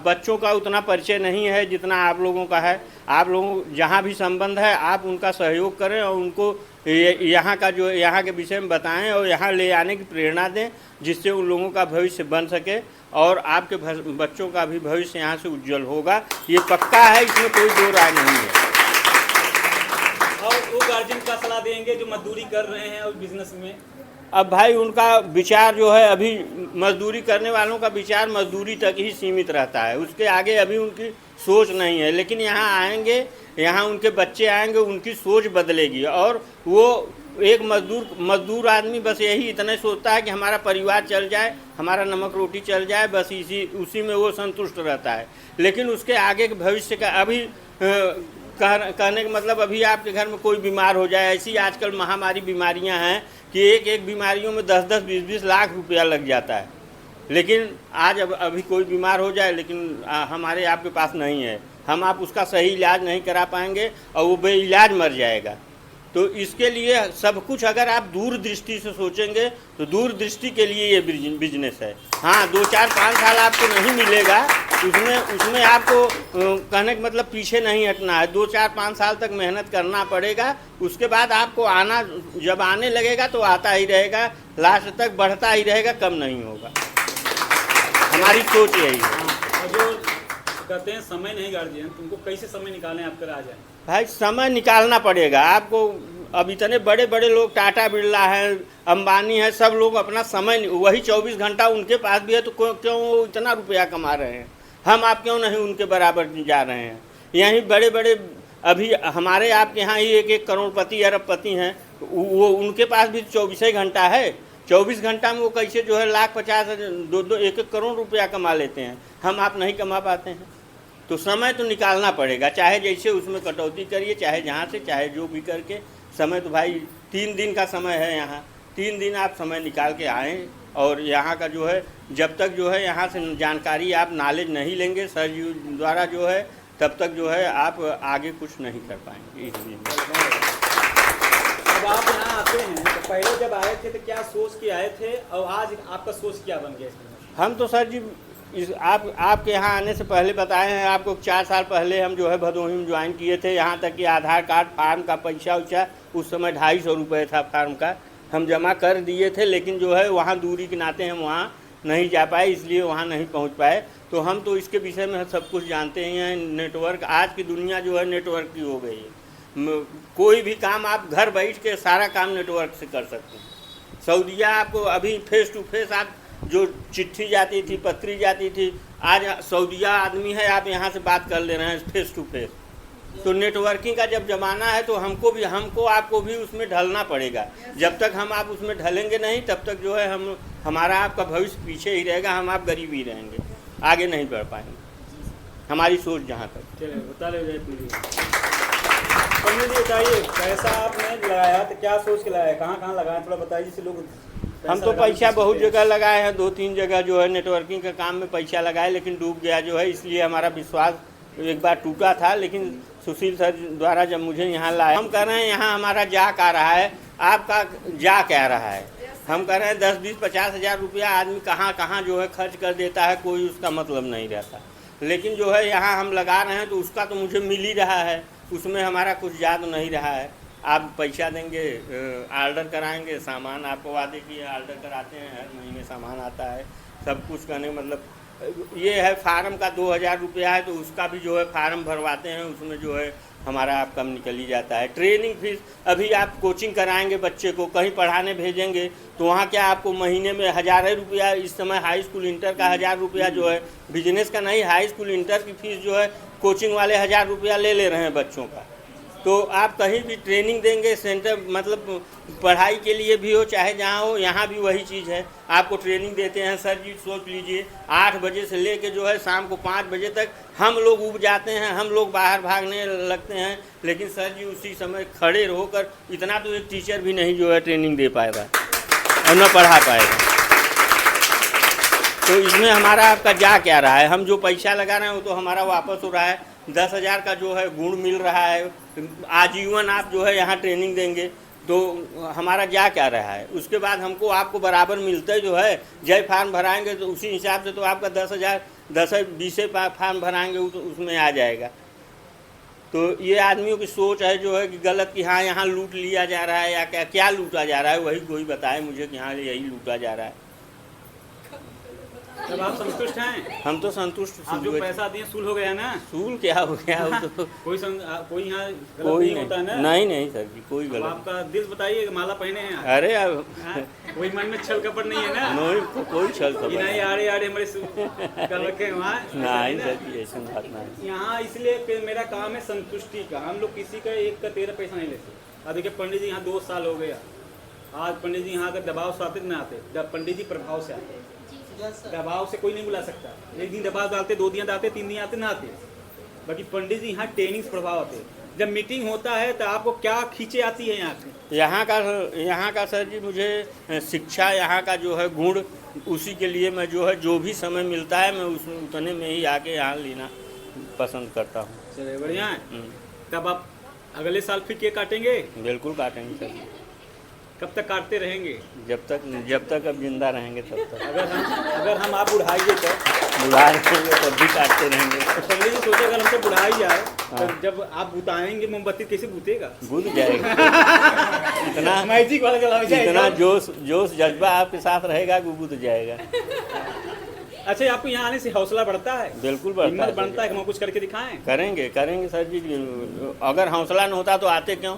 बच्चों का उतना परिचय नहीं है जितना आप लोगों का है। आप लोगों जहाँ भी संबंध है आप उनका सहयोग करें और उनको यहाँ का जो यहाँ के विषय में बताएं और यहाँ ले आने की प्रेरणा दें, जिससे उन लोगों का भविष्य बन सके और आपके बच्चों का भी भविष्य यहाँ से उज्जवल होगा। ये पक्का है, इसमें कोई दो राय नहीं है। और वो गार्जियन का सलाह देंगे जो मजदूरी कर रहे हैं और बिजनेस में? अब भाई उनका विचार जो है, अभी मजदूरी करने वालों का विचार मजदूरी तक ही सीमित रहता है, उसके आगे अभी उनकी सोच नहीं है। लेकिन यहाँ आएंगे, यहाँ उनके बच्चे आएंगे, उनकी सोच बदलेगी और वो एक मजदूर आदमी बस यही इतना सोचता है कि हमारा परिवार चल जाए, हमारा नमक रोटी चल जाए, बस उसी में वो संतुष्ट रहता है। लेकिन उसके आगे के भविष्य का अभी कहने का मतलब, अभी आपके घर में कोई बीमार हो जाए, ऐसी आजकल महामारी बीमारियां हैं कि एक बीमारियों में 10-10, 20-20 लाख रुपया लग जाता है। लेकिन आज अभी कोई बीमार हो जाए, लेकिन हमारे आपके पास नहीं है, हम आप उसका सही इलाज नहीं करा पाएंगे और वो बेइलाज मर जाएगा। तो इसके लिए सब कुछ अगर आप दूरदृष्टि से सोचेंगे तो दूरदृष्टि के लिए ये बिजनेस है। हाँ, 2 4 5 साल आपको नहीं मिलेगा, उसमें आपको कहने का मतलब पीछे नहीं हटना है। 2 4 5 साल तक मेहनत करना पड़ेगा, उसके बाद आपको आना, जब आने लगेगा तो आता ही रहेगा, लास्ट तक बढ़ता ही रहेगा, कम नहीं होगा। हमारी सोच यही है। जो कहते हैं समय नहीं गार्जियन, तुमको कैसे समय निकालें आपका राज है? भाई समय निकालना पड़ेगा आपको। अब इतने बड़े बड़े लोग, टाटा बिरला है, अंबानी है, सब लोग अपना समय, वही 24 घंटा उनके पास भी है, तो क्यों वो इतना रुपया कमा रहे हैं? हम आप क्यों नहीं उनके बराबर जा रहे हैं? यहीं बड़े बड़े अभी हमारे आपके यहाँ ही एक करोड़पति अरबपति हैं, वो उनके पास भी 24 घंटा है। 24 घंटा में वो कैसे जो है 1,50,000 2 1 करोड़ रुपया कमा लेते हैं, हम आप नहीं कमा पाते हैं। तो समय तो निकालना पड़ेगा, चाहे जैसे उसमें कटौती करिए, चाहे जहाँ से, चाहे जो भी करके। समय तो भाई 3 दिन का समय है यहाँ, 3 दिन आप समय निकाल के आएँ। और यहाँ का जो है, जब तक जो है यहाँ से जानकारी आप नॉलेज नहीं लेंगे सर जी द्वारा जो है, तब तक जो है आप आगे कुछ नहीं कर पाएंगे। इसलिए अब आप यहाँ आते हैं तो पहले जब आए थे तो क्या सोच के आए थे, और आज आपका सोच क्या बन गया इसमें? हम तो सर जी आपके यहाँ आने से पहले बताए हैं आपको, 4 साल पहले हम जो है भदोही में ज्वाइन किए थे। यहाँ तक कि आधार कार्ड, फार्म का पैसा उसा उस समय 250 रुपये था फार्म का, हम जमा कर दिए थे। लेकिन जो है वहाँ दूरी के नाते हम वहाँ नहीं जा पाए, इसलिए वहाँ नहीं पहुँच पाए। तो हम तो इसके विषय में सब कुछ जानते ही हैं। नेटवर्क, आज की दुनिया जो है नेटवर्क की हो गई है। कोई भी काम आप घर बैठ के सारा काम नेटवर्क से कर सकते हैं। सऊदीया आपको अभी फेस टू फेस, आप जो चिट्ठी जाती थी, पत्री जाती थी, आज सऊदीया आदमी है, आप यहाँ से बात कर ले रहे हैं फेस टू फेस। तो नेटवर्किंग का जब ज़माना है तो हमको आपको भी उसमें ढलना पड़ेगा। जब तक हम आप उसमें ढलेंगे नहीं, तब तक जो है हमारा आपका भविष्य पीछे ही रहेगा, हम आप गरीब ही रहेंगे, आगे नहीं बढ़ पाएंगे। हमारी सोच जहाँ तक। चलिए बता ले पंडित जी, बताइए पैसा आपने लगाया तो क्या सोच के लगाया, कहाँ कहाँ लगाया, थोड़ा बताइए जिससे लोग। हम तो पैसा बहुत जगह लगाए हैं, 2-3 जगह जो है नेटवर्किंग के काम में पैसा लगाए, लेकिन डूब गया जो है। इसलिए हमारा विश्वास एक बार टूटा था, लेकिन सुशील सर द्वारा जब मुझे यहाँ लाया, हम कह रहे हैं यहाँ हमारा जाक आ रहा है, आपका जा क्या रहा है। हम कह रहे हैं 10, 20, 50 हज़ार रुपया आदमी कहाँ कहाँ जो है खर्च कर देता है, कोई उसका मतलब नहीं रहता। लेकिन जो है यहाँ हम लगा रहे हैं तो उसका तो मुझे मिल ही रहा है, उसमें हमारा कुछ ज़्यादा नहीं रहा है। आप पैसा देंगे, ऑर्डर कराएंगे, सामान आपको वादे किए ऑर्डर कराते हैं, हर महीने सामान आता है, सब कुछ करने मतलब ये है। फार्म का 2,000 रुपया है, तो उसका भी जो है फार्म भरवाते हैं, उसमें जो है हमारा आप कम निकल ही जाता है। ट्रेनिंग फीस, अभी आप कोचिंग कराएंगे बच्चे को, कहीं पढ़ाने भेजेंगे तो वहाँ क्या आपको महीने में 1,000 रुपया, इस समय हाई स्कूल इंटर का 1,000 रुपया जो है, बिजनेस का नहीं, हाई स्कूल इंटर की फीस जो है कोचिंग वाले 1,000 रुपया ले रहे हैं बच्चों का। तो आप कहीं भी ट्रेनिंग देंगे, सेंटर मतलब पढ़ाई के लिए भी हो चाहे जहाँ हो, यहाँ भी वही चीज़ है, आपको ट्रेनिंग देते हैं। सर जी सोच लीजिए 8 बजे से लेके जो है शाम को 5 बजे तक हम लोग उब जाते हैं, हम लोग बाहर भागने लगते हैं, लेकिन सर जी उसी समय खड़े होकर, इतना तो एक टीचर भी नहीं जो है ट्रेनिंग दे पाएगा और न पढ़ा पाएगा। तो इसमें हमारा आपका जा क्या रहा है? हम जो पैसा लगा रहे हैं वो तो हमारा वापस हो रहा है। 10,000 का जो है गुण मिल रहा है, आजीवन आप जो है यहाँ ट्रेनिंग देंगे तो हमारा जा क्या रहा है? उसके बाद हमको आपको बराबर मिलते जो है, जय फार्म भराएंगे तो उसी हिसाब से तो आपका 10,000 10-20 फार्म भराएंगे उसमें आ जाएगा। तो ये आदमियों की सोच है जो है कि गलत, कि हाँ यहाँ लूट लिया जा रहा है या क्या लूटा जा रहा है, वही कोई बताए मुझे कि हाँ यही लूटा जा रहा है। जब आप संतुष्ट हैं? हम तो संतुष्ट। आप जो पैसा दिए सूल हो गया ना? सूल क्या हो गया? वो तो कोई यहाँ गलत कोई नहीं होता है ना? नहीं सर जी, कोई गलत। आपका दिल बताइए, माला पहने हैं? अरे अब कोई मन में छल कपट नहीं है ना? नहीं, कोई छल कपट नहीं। आड़े हमारे कर रखे वहाँ नहीं सर जी, ऐसा बात नहीं। यहाँ इसलिए कि मेरा काम है संतुष्टि का, हम लोग किसी का एक का 13 पैसा नहीं लेते। अब देखिए पंडित जी यहाँ 2 साल हो गया, आज पंडित जी यहाँ अगर दबाव से आते न आते, जब पंडित जी प्रभाव से आते, दबाव से कोई नहीं बुला सकता। एक दिन दबाव डालते, 2 दिन डालते, 3 दिन आते ना आते। बाकी पंडित जी यहाँ ट्रेनिंग प्रभाव आते। जब मीटिंग होता है तो आपको क्या खींचे आती है यहाँ से? यहाँ का सर जी मुझे शिक्षा, यहाँ का जो है गुण, उसी के लिए मैं जो है जो भी समय मिलता है मैं उसमें उतने में ही आके यहाँ लेना पसंद करता हूँ। चलिए बढ़िया है। तब आप अगले साल फिर केक काटेंगे? बिल्कुल काटेंगे सर। कब तक काटते रहेंगे? जब तक अब जिंदा रहेंगे तब तक। अगर हम आप बुढ़ाइए तो बुढ़ाएंगे तब भी काटते रहेंगे। तो पंडित जी सोचे अगर हमसे बुढ़ा ही जाए तो जब आप बुताएंगे मोमबत्ती कैसे बुतेगा? बुझ जाएगा। इतना मैजिक वाला जला जाएगा। इतना जोश जज्बा आपके साथ रहेगा कि बुझ जाएगा। अच्छा, आपको यहाँ आने से हौसला बढ़ता है? बिल्कुल बढ़ता है। हिम्मत बनता है कि हम कुछ करके दिखाएं? करेंगे सर जी। अगर हौसला न होता तो आते क्यों?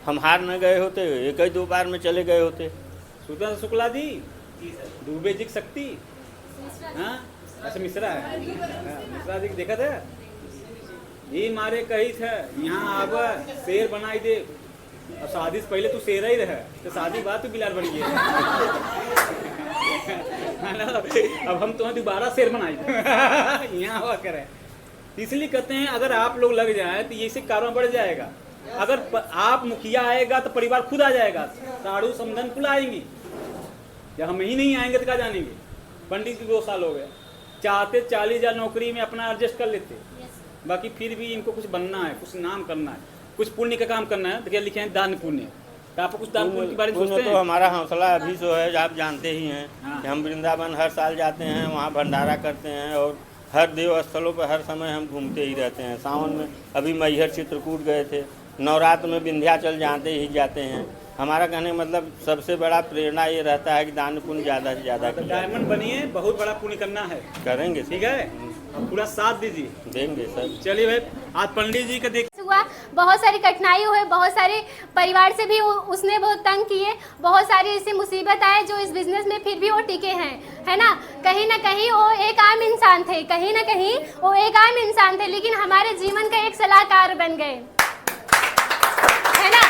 हम हार न गए होते, एक ही 2 बार में चले गए होते। सुधा शुक्ला जी, डूबे जी की शक्ति। हाँ, अच्छा मिश्रा है। मिश्रा जी देखा था ये मारे कही थे यहाँ आब शेर बनाई दे। अब शादी से पहले तू शेर ही रहे तो शादी बाद तू बिलार बन गया। अब हम तुम्हें दोबारा शेर बनाई यहाँ हुआ करे। इसलिए कहते हैं अगर आप लोग लग जाए तो ये से कारोबार बढ़ जाएगा। अगर आप मुखिया आएगा तो परिवार खुद आ जाएगा। साड़ू समधन खुद आएंगी। जब हम ही नहीं आएंगे तो क्या जानेंगे? पंडित जी 2 साल हो गए, चाहते 40,000 नौकरी में अपना एडजस्ट कर लेते। बाकी फिर भी इनको कुछ बनना है, कुछ नाम करना है, कुछ पुण्य का काम करना है। देखिए लिखे हैं दान पुण्य। तो आपको कुछ दान पुण्य के बारे में सोचते हैं? तो हमारा हौसला अभी जो है आप जानते ही हैं कि हम वृंदावन हर साल जाते हैं, वहाँ भंडारा करते हैं और हर देव स्थलों पर हर समय हम घूमते ही रहते हैं। सावन में अभी मैहर चित्रकूट गए थे, नवरात्र में विंध्याचल जाते हैं। हमारा कहने का मतलब सबसे बड़ा प्रेरणा ये रहता है कि दान पुण्य ज़्यादा से ज़्यादा किया। डायमंड बनिए, बहुत बड़ा पुण्य करना है। करेंगे, ठीक है, पूरा साथ दीजिए। देंगे सर। चलिए भाई, आज पंडित जी का देख हुआ, बहुत सारी कठिनाई हुई, बहुत सारे परिवार से भी उसने बहुत तंग किए, बहुत सारी ऐसी मुसीबत आए जो इस बिजनेस में फिर भी वो टिके हैं, है ना कहीं वो एक आम इंसान थे, कहीं ना कहीं वो एक आम इंसान थे, लेकिन हमारे जीवन का एक सलाहकार बन गए, है ना।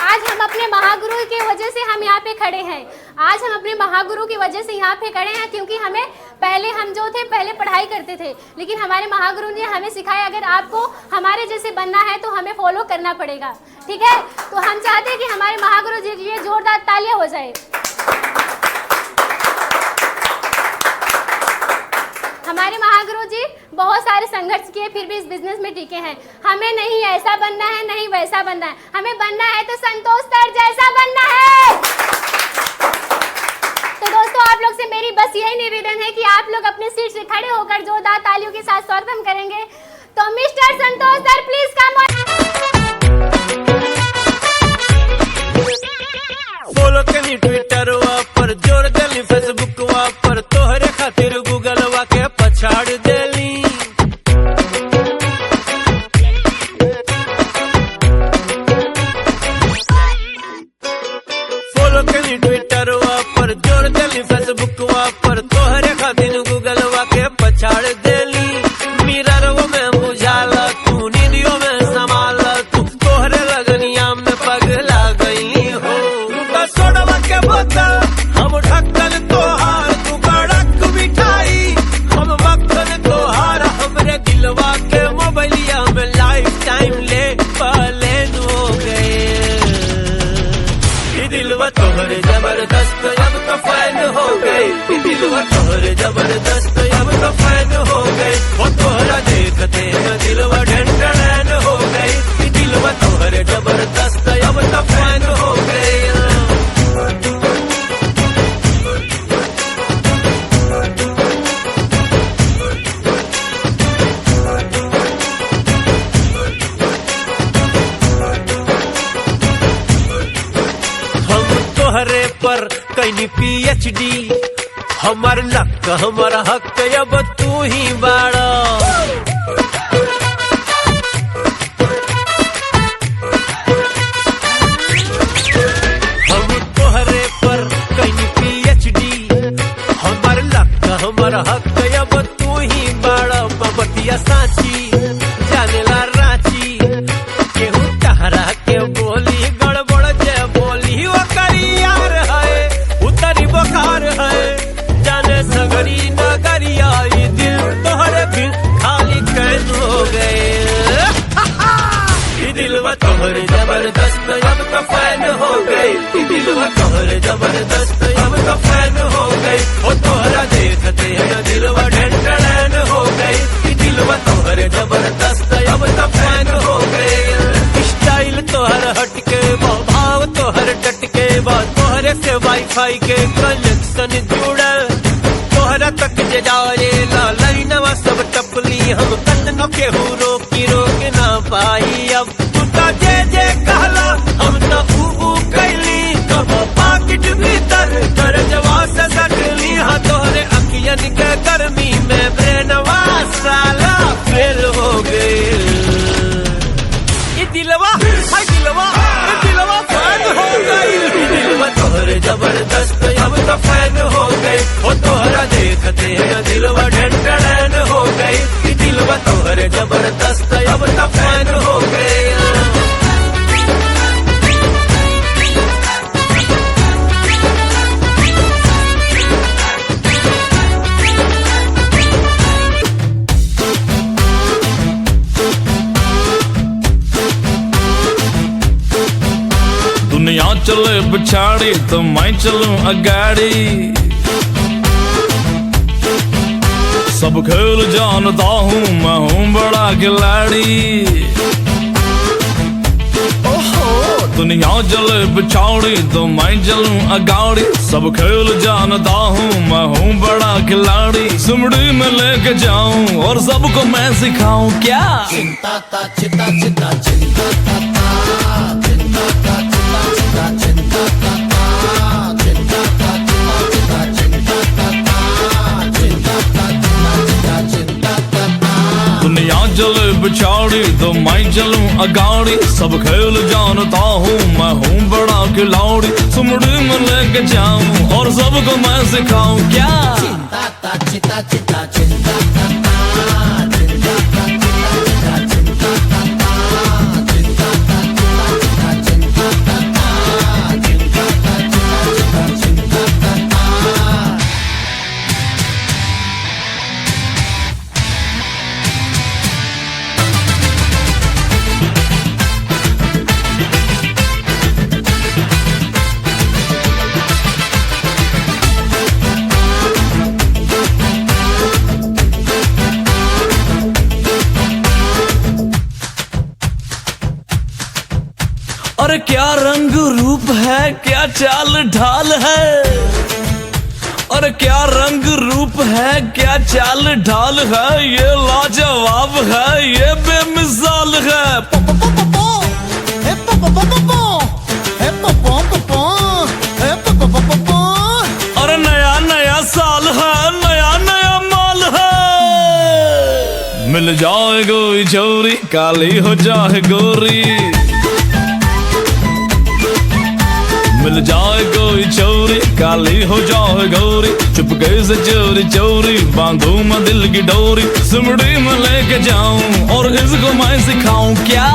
आज हम अपने महागुरु की वजह से हम यहाँ पे खड़े हैं। आज हम अपने महागुरु की वजह से यहाँ पे खड़े हैं, क्योंकि हमें पहले पढ़ाई करते थे, लेकिन हमारे महागुरु ने हमें सिखाया अगर आपको हमारे जैसे बनना है तो हमें फॉलो करना पड़ेगा। ठीक है, तो हम चाहते हैं कि हमारे महागुरु जी की जोरदार तालियां हो जाए। हमारे महागुरु जी बहुत सारे संघर्ष किए, फिर भी इस बिजनेस में टिके हैं। हमें नहीं ऐसा बनना है, नहीं वैसा बनना है, हमें बनना है तो संतोष सर जैसा बनना है। तो दोस्तों, आप लोग से मेरी बस यही निवेदन है कि आप लोग अपने सीट से खड़े होकर जोरदार तालियों के साथ स्वागत करेंगे। तो mister Santosh sir please come follow कनी ट्विटर पर, जोर देली फेसबुक पर, तोहरे खातिर गूगल के पछाड़ देली। फॉलो कनी ट्विटर पर, जोर देली फेसबुक पर, तोहरे खातिर गूगल के पछाड़ देली। मिरर में बुझाला तू, नींदियों में संभाला तू, तोहरे लगनिया में पगला गई हो। सोडवा के बोतल हम ढक्कन तोहार, तू कड़क मिठाई हम मक्खन तोहार, हमरे दिलवा के मोबाइलिया में लाइफ टाइम ले पलेन हो गए। दिलवा तोहरे जबरदस्त अब तो फैन हो गई, दिलवा तोहरे जबरदस्त अब तो फैन हो गई। वो तोहरा देखते हैं दिलवा ढंढन हो गई, दिलवा तोहरे जबरदस्त अब तो फैन हो गई। तोहरे पर कहीं PhD, हमार लक हमारा हक अब तू ही बाड़ा। हम तोहरे पर कहीं PhD, हमार लक हमारा हक अब तू ही बाड़ा। बबतिया साची जानेला रांची, केहू तहरा के बोली गड़बड़ जे बोली वो करियार है, उतरी बुखार है, जाने सगरी नगरिया ये दिल तोहरे बिन खाली कैद हो गए। दिलवा तोहरे जबरदस्त अब तो फैन हो गई, दिलवा तोहरे जबरदस्त अब तो फैन हो गई। वो तोहरा देखते हैं दिलवा ढंढन हो गई, दिलवा तोहरे जबरदस्त अब तो फैन हो गई। स्टाइल वाईफाई के कनेक्शन जुड़ल तोहरा तक जे जाए ला लाइनवा सब टपली हम कतनो केहू रोकी रोक ना पाई अब तू तो जे कहला हम तो ऊ कैली कबो पाकिट भीतर कर जवा से सकली हाँ तोहरे अखियन के गर्मी में ब्रेनवा साला फेल हो गए ये दिलवा हाय दिलवा ये दिलवा फैन हो गई दिलवा तोहरे जबरदस्त अब तो फैन हो गए वो तोहरा देखते हैं दिलवा ढंढन हो गई दिलवा तोहरे जबरदस्त अब तो फैन हो गए दुनिया चले पिछाड़ी तो मैं चलूं अगाड़ी सब खेल जानता हूँ मैं हूँ बड़ा खिलाड़ी दुनिया चले पिछाड़ी तो मैं चलूं अगाड़ी सब खेल जानता हूँ मैं हूँ बड़ा खिलाड़ी सुमड़ी में लेके जाऊं और सबको मैं सिखाऊं क्या चिंता ता चिता चिता चिंता दुनिया चले पिछाड़ी तो मैं चलूं अगाड़ी सब खेल जानता हूँ मैं हूँ बड़ा खिलाड़ी सुमड़ी में लेके जाऊं और सबको मैं सिखाऊं क्या चिंता ता चिता चिता चिंता अरे क्या रंग रूप है क्या चाल ढाल है अरे क्या रंग रूप है क्या चाल ढाल है ये लाजवाब है ये बेमिसाल है अरे नया नया साल है नया नया माल है मिल जाए कोई चोरी काली हो जाए गोरी मिल जाए कोई चोरी काली हो जाए गौरी चुपके से चोरी चोरी बांधू मैं दिल की डोरी सुमड़ी में लेके जाऊं और इसको मैं सिखाऊं क्या